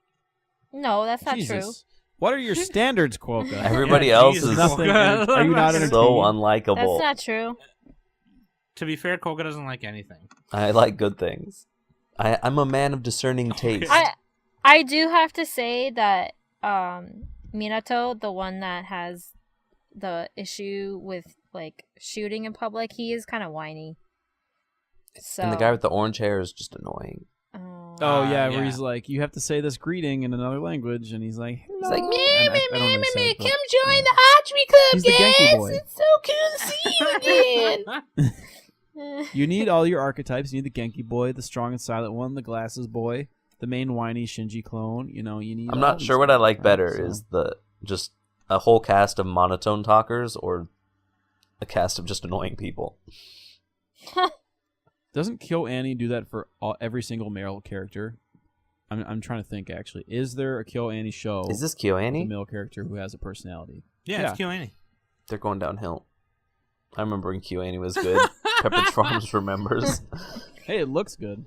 No, that's not true. Jesus. What are your standards, Quokka? Everybody Yeah, else Jesus. is Nothing. Are you not entertained? so unlikable. That's not true. To be fair, Koga doesn't like anything. I like good things. I'm a man of discerning taste. I do have to say that Minato, the one that has the issue with like shooting in public, he is kind of whiny. So And the guy with the orange hair is just annoying. Oh yeah, Yeah. where he's like, you have to say this greeting in another language, and he's like, He's like, "Hello." "Meh, And I don't really say it, but- join the archery club, He's the Genki boy. It's so cool to see you again. You need all your archetypes. You need the Genki boy, the strong and silent one, the glasses boy, the main whiny Shinji clone. You need. I'm all not these sure what I things, like right? better So- is the just a whole cast of monotone talkers or a cast of just annoying people. Doesn't Kyo Annie do that for every single male character? I'm trying to think. Actually, is there a Kyo Annie show? Is this with a KyoAni? male character who has a personality? Yeah, it's Kyoani. They're going downhill. I remember when KyoAni was good. Pepperidge Farms remembers. Hey, it looks good.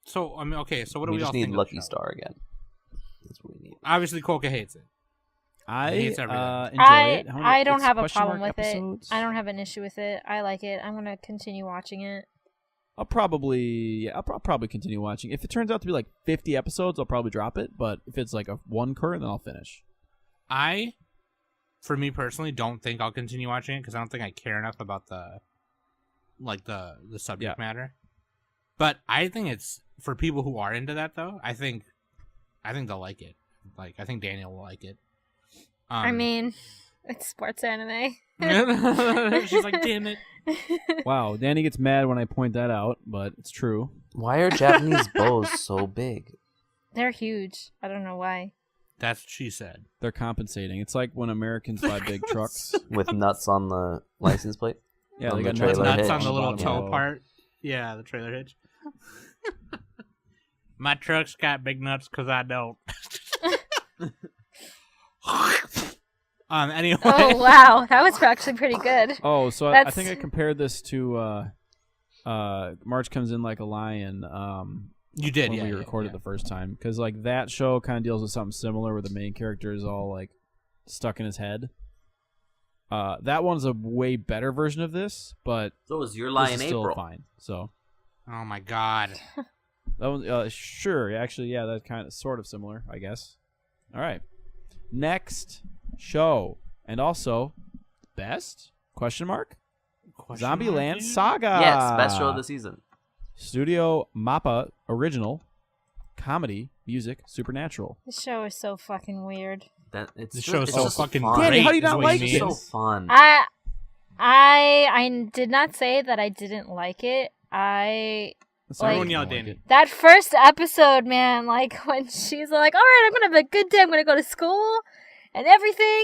So I mean, okay. So what do we we just all need think Lucky of the show? Star again. That's what we need. Obviously, Koga hates it. I He hates everything. enjoy it. How many- I don't it's have a question problem mark with episodes? it. I don't have an issue with it. I like it. I'm gonna continue watching it. I'll probably continue watching. If it turns out to be like 50 episodes, I'll probably drop it. But if it's like a one current, then I'll finish. For me personally, don't think I'll continue watching it because I don't think I care enough about the subject matter. But I think it's for people who are into that though. I think they'll like it. Like I think Daniel will like it. I mean, it's sports anime. She's like, damn it. Wow, Danny gets mad when I point that out, but it's true. Why are Japanese bows so big? They're huge. I don't know why. That's what she said. They're compensating. It's like when Americans buy big trucks. With nuts on the license plate? Yeah, On they the got trailer Nuts hitch. on the little bottom toe of- part. Yeah, the trailer hitch. My truck's got big nuts because I don't. Anyway. Oh wow, that was actually pretty good. Oh, so I That's- think I compared this to March Comes In Like a Lion. You did, when yeah. we recorded the first time, because like that show kind of deals with something similar, where the main character is all like stuck in his head. That one's a way better version of this, but So was Your this Lie is in still April. fine. So Oh my god. that one, sure, actually, yeah, that's kind of sort of similar, I guess. All right, next show, and also best ? Zombieland Saga. Yes, best show of the season. Studio Mappa original comedy music supernatural. This show is so fucking weird. This show's it's so just fucking fun. Danny, great. how do you is not what like mean. it? It's so fun. I did not say that I didn't like it. That's Like- Everyone not yell, like Danny. it. That first episode, man, like when she's like, "All right, I'm gonna have a good day. I'm gonna go to school and everything,"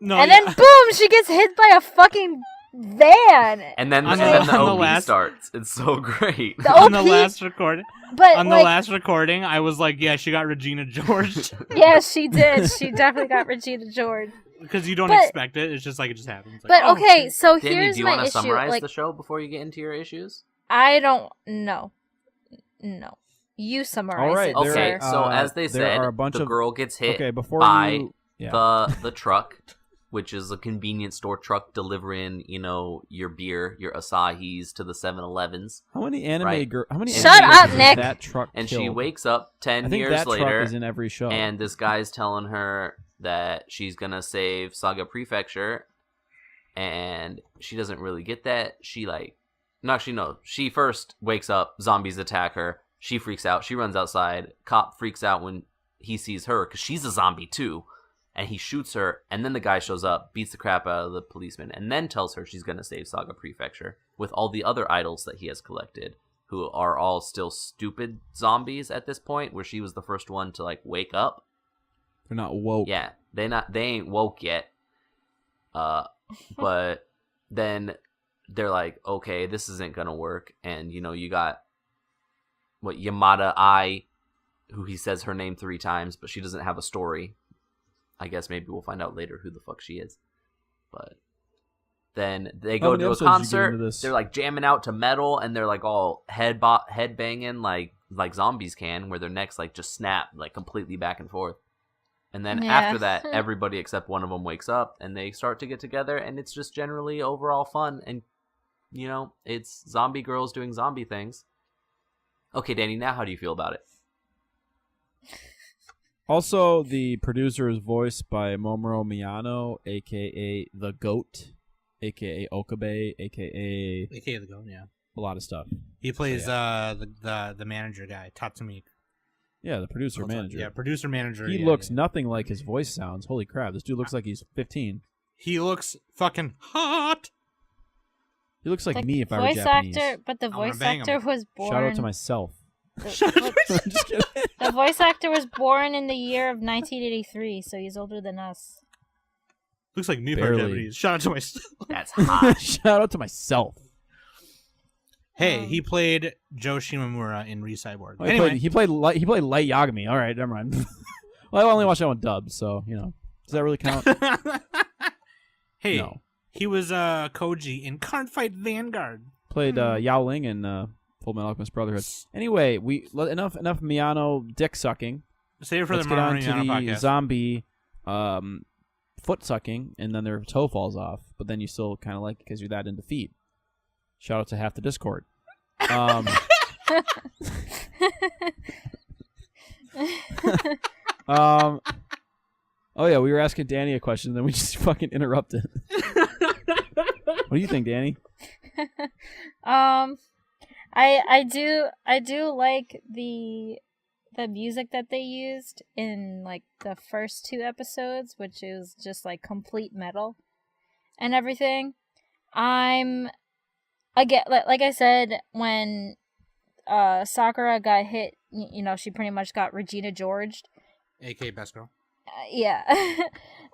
No, and yeah. then boom, she gets hit by a fucking van. And then, On and the- then the on the OB last- starts. It's so great. The on the OP last recording, But on the like, last recording, I was like, "Yeah, she got Regina George," yeah, she did. She definitely got Regina George. because you don't But- expect it. It's just like it just happens. Like, But oh, okay, shit. so Danny, here's do you my want to issue. summarize Like, the show before you get into your issues? I don't know. No, you summarize All right, it, there- Okay, sir. so as they there said, are a bunch the of- girl gets hit Okay, before by you, yeah. the truck, which is a convenience store truck delivering, your beer, your Asahis to the 7-Elevens. How many anime Right. How many? Shut anime up, girls has Nick! That truck And she killed? wakes up 10 I think years that truck later, is in every show. and this guy's telling her that she's going to save Saga Prefecture, and she doesn't really get that. She first wakes up, zombies attack her, she freaks out, she runs outside, cop freaks out when he sees her, because she's a zombie too, and he shoots her, and then the guy shows up, beats the crap out of the policeman, and then tells her she's going to save Saga Prefecture with all the other idols that he has collected, who are all still stupid zombies at this point, where she was the first one to wake up. They're not woke. Yeah, they ain't woke yet. But then they're like, okay, this isn't gonna work, and you got Yamada Ai, who he says her name 3 times, but she doesn't have a story. I guess maybe we'll find out later who the fuck she is. But then they How go many to a episodes did you get concert. into this? They're jamming out to metal, and they're all head banging like zombies can, where their necks just snap completely back and forth. And then Yeah. after that, everybody except one of them wakes up, and they start to get together, and it's just generally overall fun. And it's zombie girls doing zombie things. Okay, Danny, now how do you feel about it? Also, the producer is voiced by Momoro Miyano, aka the Goat, aka Okabe, aka AKA the Go, yeah. a lot of stuff. He plays the manager guy, Tatsumi. Yeah, the producer manager. Yeah, producer manager. He yeah, looks yeah. nothing like his voice sounds. Holy crap! This dude looks like he's 15. He looks fucking hot. He looks like The me if I were voice Japanese. actor, but the I wanna voice bang him. actor was born. Shout out to myself. The, I'm just kidding. the voice actor was born in the year of 1983, so he's older than us. Looks like me if I Barely. were Japanese. Shout out to my. That's hot. Shout out to myself. Hey, he played Joe Shimamura in Recyborg. Oh, Anyway, he played Light Yagami. All right, never mind. Well, I only watched that one dubbed, so does that really count? hey, No. he was Koji in Card Fight Vanguard. Played Yao Ling in Full Metal Alchemist Brotherhood. Anyway, enough Miyano dick sucking. Save it for Let's the get on Mario to the podcast. zombie foot sucking, and then their toe falls off, but then you still kind of like it because you're that into feet. Shout out to half the Discord. Oh yeah, we were asking Danny a question, then we just fucking interrupted. What do you think, Danny? I do like the music that they used in like the first 2 episodes, which is just like complete metal and everything. I'm again like I said, when Sakura got hit, you know, she pretty much got Regina Georged. AK best girl. Yeah.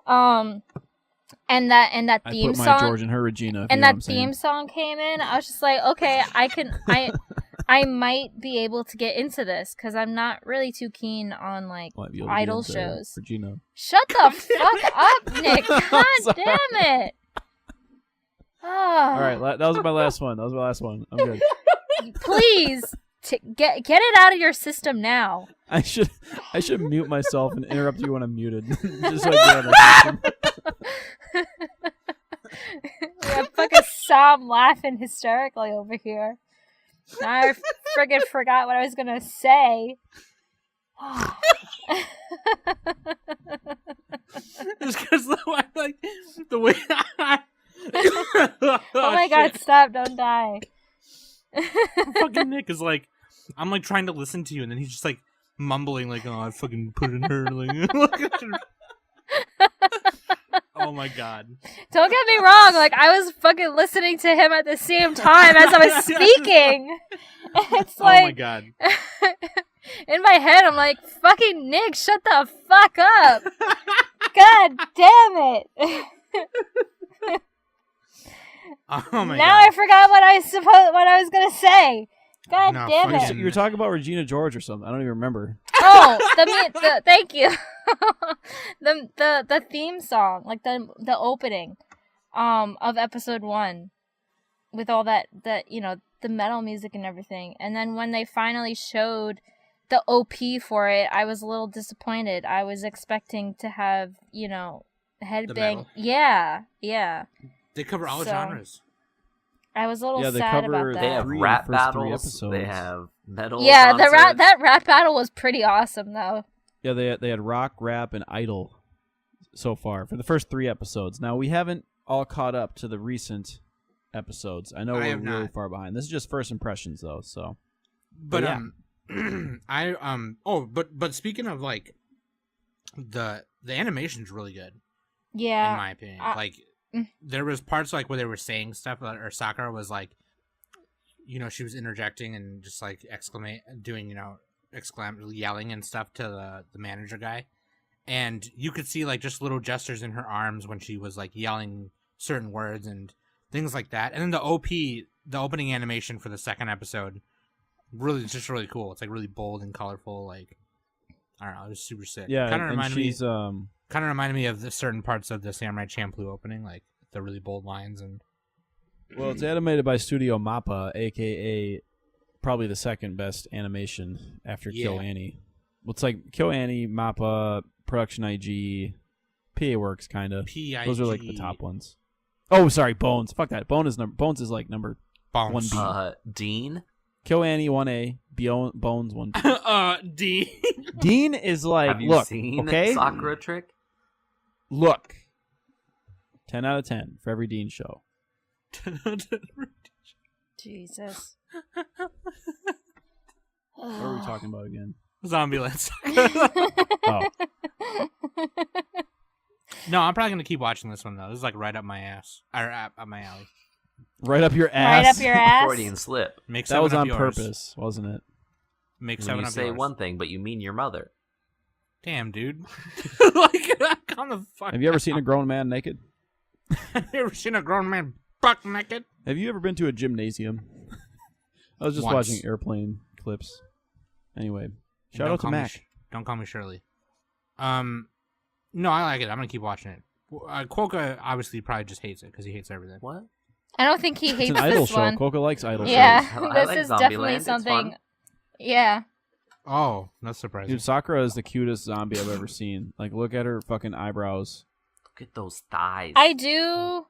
And that I theme put my song George and her Regina. If and you know what that I'm saying. theme song came in, I was just like, okay, I might be able to get into this because I'm not really too keen on like Might be able to get idol into shows. Regina. Shut the fuck up, Nick! God Sorry. damn it! All right, that was my last one. I'm good. Please get it out of your system now. I should mute myself and interrupt you when I'm muted, just so I get out of my system. Yeah, fucking Sam laughing hysterically over here. I friggin' forgot what I was gonna say. Just because the way. Oh my god! Stop! Don't die. Fucking Nick is like, I'm like trying to listen to you, and then he's just like mumbling, like, "Oh, I fucking put it in her." Like, oh my god! Don't get me wrong. Like I was fucking listening to him at the same time as I was speaking. It's like, oh my god! in my head, I'm like, "Fucking Nick, shut the fuck up!" God damn it! Oh my now god! I forgot what I was gonna say. God No, damn it! fucking- You were talking about Regina George or something. I don't even remember. Oh, the thank you. the theme song, like the opening, of episode 1, with all that you know, the metal music and everything, and then when they finally showed the OP for it, I was a little disappointed. I was expecting to have, you know, headbang. metal? Yeah. They cover all So- genres. I was a little Yeah, they sad cover- about They that. have Three rap first 3 battles. episodes. They have metal. Yeah, concerts. that rap battle was pretty awesome though. Yeah, they had rock, rap, and idol so far for the first 3 episodes. Now we haven't all caught up to the recent episodes. I know I we're have really not. far behind. This is just first impressions though. So But yeah. but speaking of like the animation's really good in Yeah. my opinion. I- Like there was parts like where they were saying stuff, or Sakura was like, you know, she was interjecting and just like yelling and stuff to the manager guy, and you could see like just little gestures in her arms when she was like yelling certain words and things like that. And then the opening animation for the second episode, it's just really cool. It's like really bold and colorful. Like I don't know, it was super sick. yeah, kind of and reminded me. she's Kind of reminded me of the certain parts of the Samurai Champloo opening, like the really bold lines and. well, it's animated by Studio Mappa, aka probably the second best animation after Kill Yeah. Annie. Well, it's like Kill Annie, Mappa, Production IG, PA Works, kind of. PIG. Those are like the top ones. Oh, sorry, Bones. Fuck that. Bones is like number Bones. 1B. Dean. Kill Annie 1A, Bones 1B. D. Dean is like, Have you look, seen okay, Sakura Trick? look. 10 out of 10 for every Dean show. Jesus. What are we talking about again? Zombieland Saga. Oh, No, I'm probably gonna keep watching this one though. This is like right up my ass, or up my alley. right up your Right ass. up your ass. Freudian slip. Make That was seven on up yours. purpose, wasn't it? Make When seven you up say yours. one thing, but you mean your mother. Damn, dude. Like, calm the fuck. Have you ever seen a grown man naked? Have you ever seen a grown man buck naked? Have you ever been to a gymnasium? I was just Once. watching airplane clips. Anyway, shout Don't out to call me Mac. Don't call me Shirley. No, I like it. I'm gonna keep watching it. Quokka obviously probably just hates it because he hates everything. What? I don't think he It's hates an idol this show. one. Coca likes idol Yeah, shows. I this like is Zombieland. definitely It's something. fun. Yeah. Oh, that's surprising. Dude, Sakura is the cutest zombie I've ever seen. Like, look at her fucking eyebrows. Look at those thighs. I do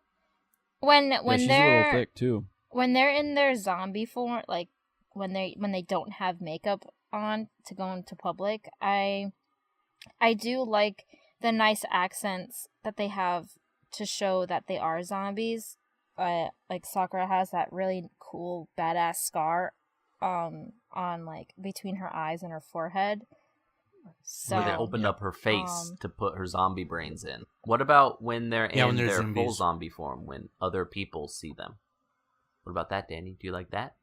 when Yeah, she's a little they're thick too. when they're in their zombie form, like when they don't have makeup on to go into public. I do like the nice accents that they have to show that they are zombies. Like Sakura has that really cool badass scar on like between her eyes and her forehead. So Where they opened up her face to put her zombie brains in. What about when they're in their full zombies. zombie form, when other people see them? What about that, Danny? Do you like that?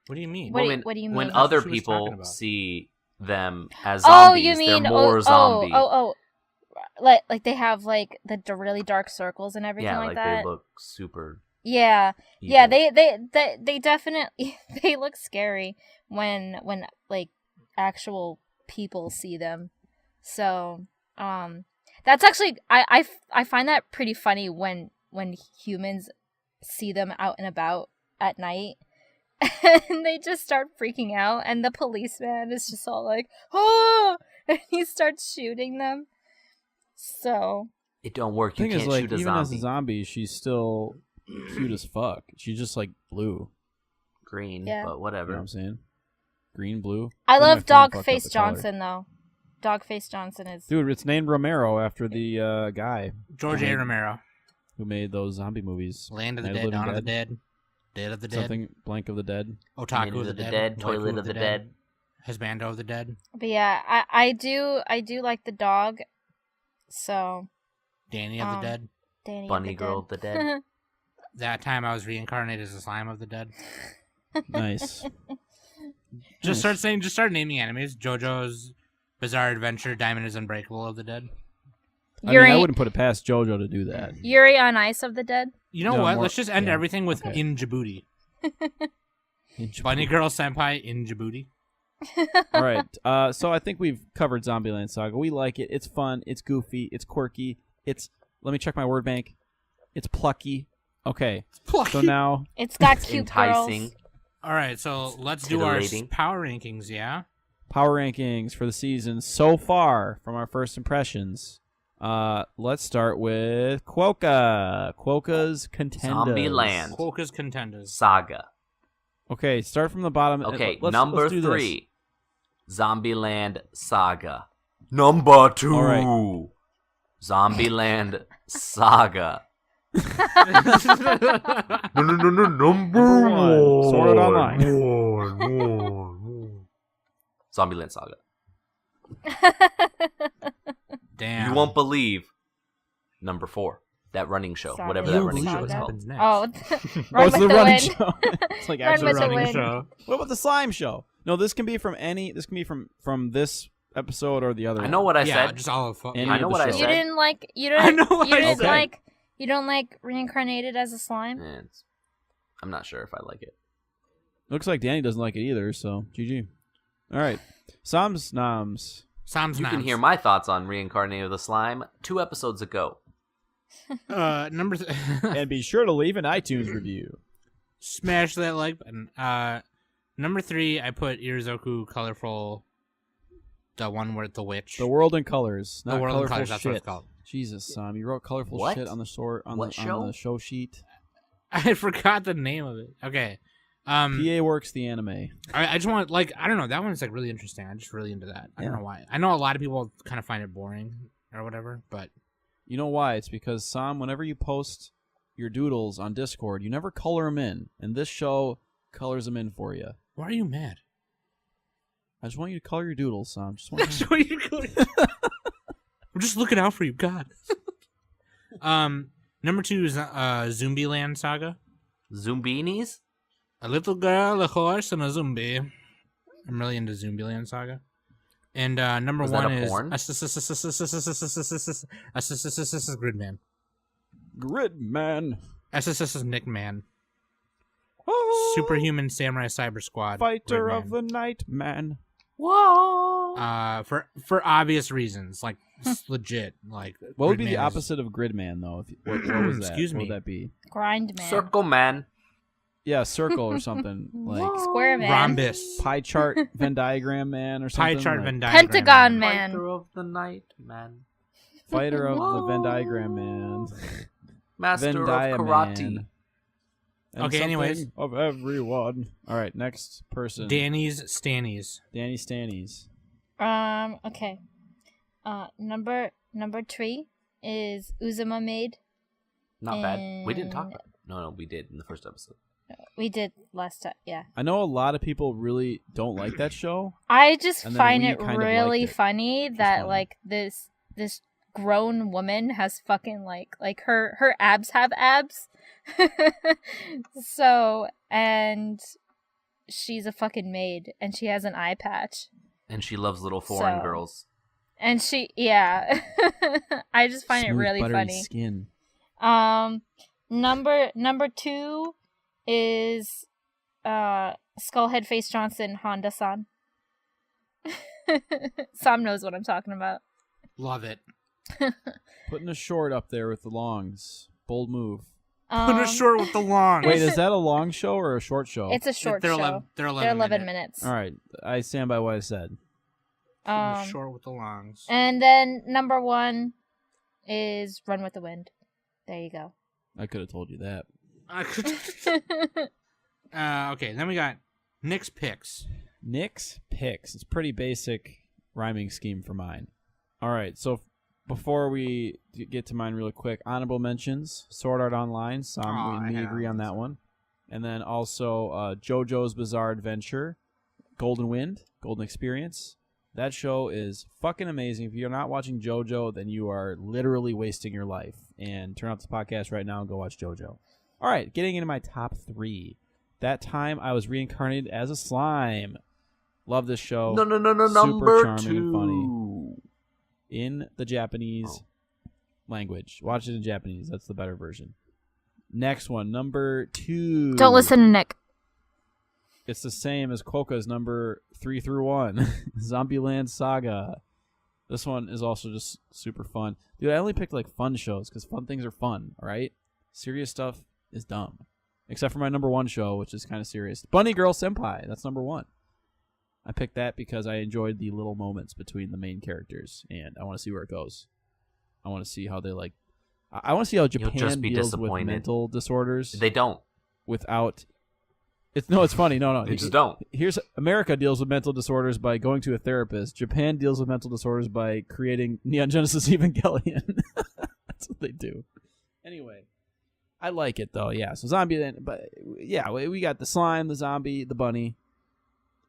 What do you mean? What do you mean? When That's other what she was talking people about. see them as zombies, Oh, you mean they're more zombie. like they have like the really dark circles and everything yeah, like like that. they look super. Yeah, evil. yeah, they definitely they look scary when like actual people see them. So that's actually I find that pretty funny when humans see them out and about at night. And they just start freaking out, and the policeman is just all like, "Oh!" and he starts shooting them. So It don't work. You thing can't is, like, shoot a even zombie. as a zombie, she's still cute as fuck. She's just like blue. Green, Yeah. but You know whatever. what I'm saying? Green, blue. I Then my love phone fucked up Dogface the color. Johnson though. Dogface Johnson is Dude, it's named Romero after the guy George A. Romero. who made those zombie movies. Land of the Night Dead, Living Dawn of the Dead, Dead of the Dead, Something blank of the dead. Otaku Minute of the of the Dead, Dead, Waifu Toilet of the Dead. Husbando of the Dead, But yeah, I do like the dog. So Danny of the Dead. Danny Bunny of the Girl of the Dead. That time I was reincarnated as a slime of the dead. Nice. Just start naming animes. JoJo's Bizarre Adventure, Diamond is Unbreakable of the Dead. I mean, Yuri I wouldn't put it past JoJo to do that. Yuri on Ice of the Dead. You know No, what? more- Let's just end yeah. everything with Okay. In Djibouti. Bunny Girl Senpai in Djibouti. All right. So I think we've covered Zombieland Saga. We like it. It's fun. It's goofy. It's quirky. Let me check my word bank. It's plucky. Okay. So now It's got cute Enticing. girls. All right, so let's do our Titillating. power rankings, yeah? power rankings for the season so far from our first impressions. Let's start with Quokka. Quokka's contenders. Zombieland. Quokka's contenders. Saga. Okay, start from the bottom. Okay, Let's number do this. 3. Zombieland Saga. Number 2. All right. Zombieland Saga. No, number Number one. Sword Art Online. Zombieland Saga. Damn. You won't believe number 4. That running show, Saga. whatever You that won't running believe show what is called. happens next. Oh, Oh, Run it's with the the running wind. show. It's like Run actually with the running wind. show. What about the slime show? No, this can be from any. This can be from this episode or the other. I know what I yeah, said. just all of Any I of know the what I shows. You said. didn't like you I don't know what you I didn't said. like you don't like reincarnated as a slime? And I'm not sure if I like it. Looks like Danny doesn't like it either. So GG. All right, Sams Noms. Sounds You can hear my thoughts on Reincarnated of the Slime 2 episodes ago. Number And be sure to leave an iTunes review. smash that like button. Number 3, I put Irizoku Colorful, the one where the witch. The World in Colors. The Not World in colorful Colors, that's what shit. it's called. Jesus, Sam, you wrote colorful What? shit on the short on What the show? on the show sheet. I forgot the name of it. Okay. PA Works the anime. I just want I don't know, that one's like really interesting. I'm just really into that. I don't Yeah. know why. I know a lot of people kind of find it boring or whatever, but You know why? It's because Sam, whenever you post your doodles on Discord, you never color them in, and this show colors them in for you. why are you mad? I just want you to color your doodles, Sam. Just want That's what you're going. I'm just looking out for you, God. Number 2 is Zombieland Saga. Zumbinis? A little girl, a horse, and a zombie. I'm really into Zombieland Saga. And number Was that 1 a is porn? Gridman. Gridman. SSS Nick Man. Oh, Superhuman Samurai Cyber Squad. fighter Gridman. of the night, man. Whoa! For obvious reasons, like it's legit. Like What would be Gridman the is- opposite of Gridman, though? What was that? Excuse What me. would that be? Grind man. Circle Man. Yeah, circle or something like Square man. Rhombus. pie chart Venn diagram man or something. Pie chart like Venn diagram. Pentagon man. Fighter of the Night Man. Fighter of the Venn diagram man. Master Venn of diagram Karate. man. And Okay, anyways. something of everyone. All right, next person. Danny's Stannies. Danny Stannies. Okay. Number 3 is Uzuma Maid. Not bad. We didn't talk And- about it. No, we did in the first episode. We did last time, yeah. I know a lot of people really don't like that show. I just And then find we it kind of really liked it. funny that funny. like this grown woman has fucking like her abs have abs. So, and she's a fucking maid and she has an eye patch. And she loves little foreign So- girls. And she I just find it Smooth, really buttery funny. Skin. Number 2 is Skullhead Face Johnson Honda-san. Sam knows what I'm talking about. Love it. Putting a short up there with the longs. Bold move. Put a short with the long. Wait, is that a long show or a short show? It's a short they're show. They're 11, They're 11 minute. minutes. All right, I stand by what I said. Put a short with the longs. And then number 1 is Run with the Wind. There you go. I could have told you that. Okay, then we got Nick's picks. Nick's picks. It's pretty basic rhyming scheme for mine. All right, so before we get to mine really quick, honorable mentions, Sword Art Online. We agree on that one. And then also JoJo's Bizarre Adventure, Golden Wind, Golden Experience. That show is fucking amazing. If you're not watching JoJo, then you are literally wasting your life. And turn off this podcast right now and go watch JoJo. All right, getting into my top 3. That time I was reincarnated as a slime. Love this show. No, Super number charming 2. and funny. In the Japanese language. Watch it in Japanese. That's the better version. Next one, number 2. Don't listen to Nick. It's the same as Quokka's number 3 through 1. Zombieland Saga. This one is also just super fun. Dude, I only picked like fun shows because fun things are fun, all right? Serious stuff is dumb. Except for my number 1 show, which is kind of serious. Bunny Girl Senpai. That's number 1. I picked that because I enjoyed the little moments between the main characters, and I want to see where it goes. I want to see how they like. I want to see how Japan just be deals with disappointed. mental disorders They don't. without. It's funny. No. They just don't. Here's America deals with mental disorders by going to a therapist. Japan deals with mental disorders by creating Neon Genesis Evangelion. That's what they do. Anyway, I like it though. Yeah. So Zombieland, but yeah, we got the slime, the zombie, the bunny,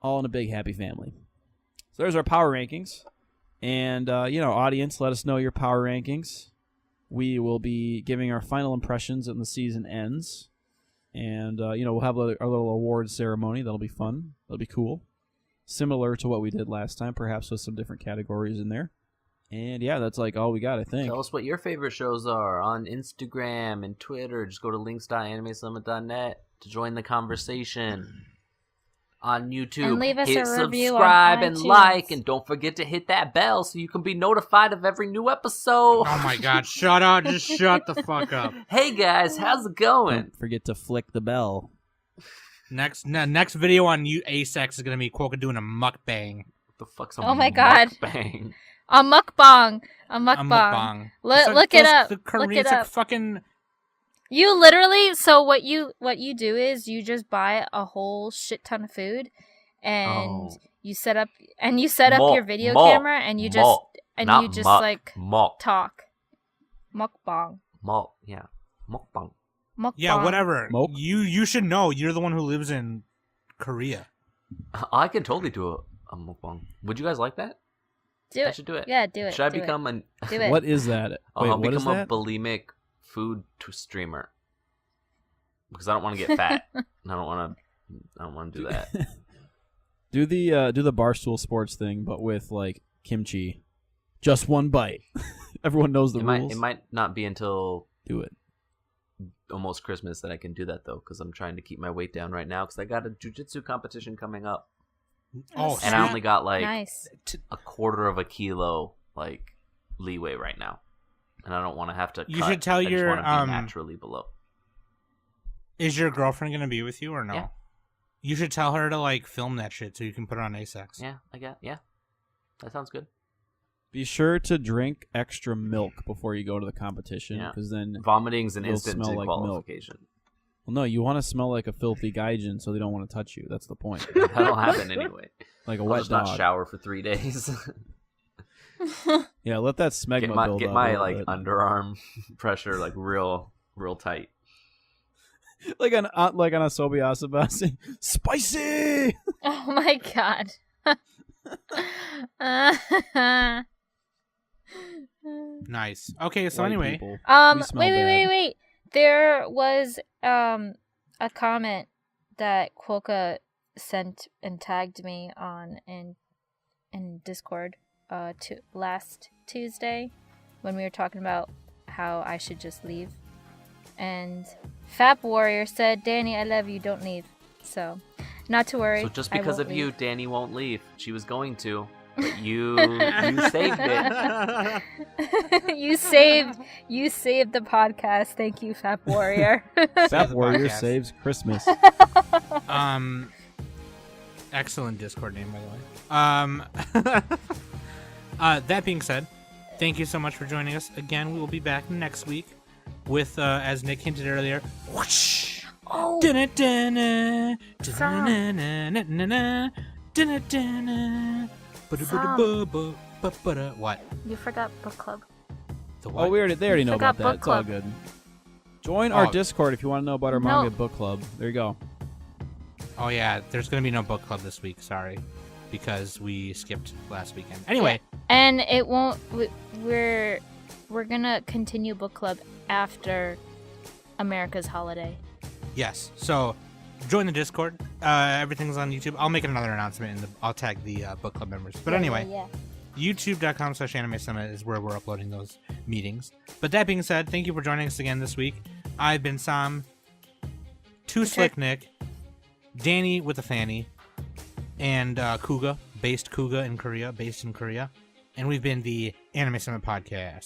all in a big happy family. So there's our power rankings, and audience, let us know your power rankings. We will be giving our final impressions when the season ends. And, we'll have our little awards ceremony. That'll be fun. That'll be cool. Similar to what we did last time, perhaps with some different categories in there. And, yeah, that's like all we got, I think. Tell us what your favorite shows are on Instagram and Twitter. Just go to links.animesummit.net to join the conversation. On YouTube, And leave us hit a review on subscribe and iTunes. like, and don't forget to hit that bell so you can be notified of every new episode. Oh my god, shut up. Just shut the fuck up. Hey guys, how's it going? Don't forget to flick the bell. Next video on ASEX is going to be Quokka doing a mukbang. What the fuck's a Oh my God. mukbang? A mukbang. A mukbang. Look it up. The Look Korean, it it's like up. fucking... You literally, so what you do is you just buy a whole shit ton of food, and you set up Muk- your video muk- camera, and you just not muck, like muk, talk. Mukbang. muk, yeah, mukbang. Mukbang. Yeah, whatever. Moke? You should know. You're the one who lives in Korea. I can totally do a mukbang. Would you guys like that? Do I it. should do it. Yeah, do it. Should I do become it. an? Do it. What is that? Wait, I'll what is become a that? bulimic food streamer because I don't want to get fat. I don't want to do that. Do the Barstool Sports thing, but with like kimchi. Just one bite. Everyone knows the rules. It might not be until Do it. almost Christmas that I can do that though, because I'm trying to keep my weight down right now because I got a jujitsu competition coming up, Oh, and I only got like Nice. a quarter of a kilo like leeway right now, and I don't want to have to. You cut. should tell I just your, wanna be naturally below. Is your girlfriend going to be with you or no? Yeah. You should tell her to like film that shit so you can put it on ASEX. Yeah, that sounds good. Be sure to drink extra milk before you go to the competition, Yeah. because then Vomiting's an It'll instant smell like milk. disqualification. Well, no, you want to smell like a filthy gaijin, so they don't want to touch you. That's the point. That'll happen anyway. Like a I'll wet just dog. not shower for 3 days. Yeah, let that smegma get my build up a like little bit. underarm pressure like real tight. like on a Sobiasaba. Spicy. Oh my god. Nice. Okay, so White anyway, people. Um, We smell wait. There was a comment that Quokka sent and tagged me on in Discord last Tuesday when we were talking about how I should just leave. And Fap Warrior said, "Danny, I love you, don't leave." So, not to worry. So just I because won't of you, leave. Danny won't leave. She was going to, but you saved it. you saved the podcast. Thank you, Fap Warrior. Fat the Warrior podcast. saves Christmas. Excellent Discord name, by the way. That being said, thank you so much for joining us again. We will be back next week with, as Nick hinted earlier, whoosh. Oh, Dun-dun-dun-dun, Sam. dun-dun-dun-dun-dun, dun-dun-dun-dun, ba-da-ba-da-ba-ba-ba-da. What? you forgot book club. The what? Oh, they already know Forgot about that. book It's all club. good. Join our Oh. Discord if you want to know about our No. manga book club. There you go. Oh yeah, there's gonna be no book club this week. Sorry, because we skipped last weekend. Anyway, And it won't. We're gonna continue book club after America's holiday. yes. So join the Discord. Everything's on YouTube. I'll make another announcement and I'll tag the book club members. But anyway, Yeah. youtube.com/anime summit is where we're uploading those meetings. But that being said, thank you for joining us again this week. I've been Sam, Too Slick Nick, Danny with a Fanny, and Kuga, based in Korea. And we've been the Anime Summit Podcast.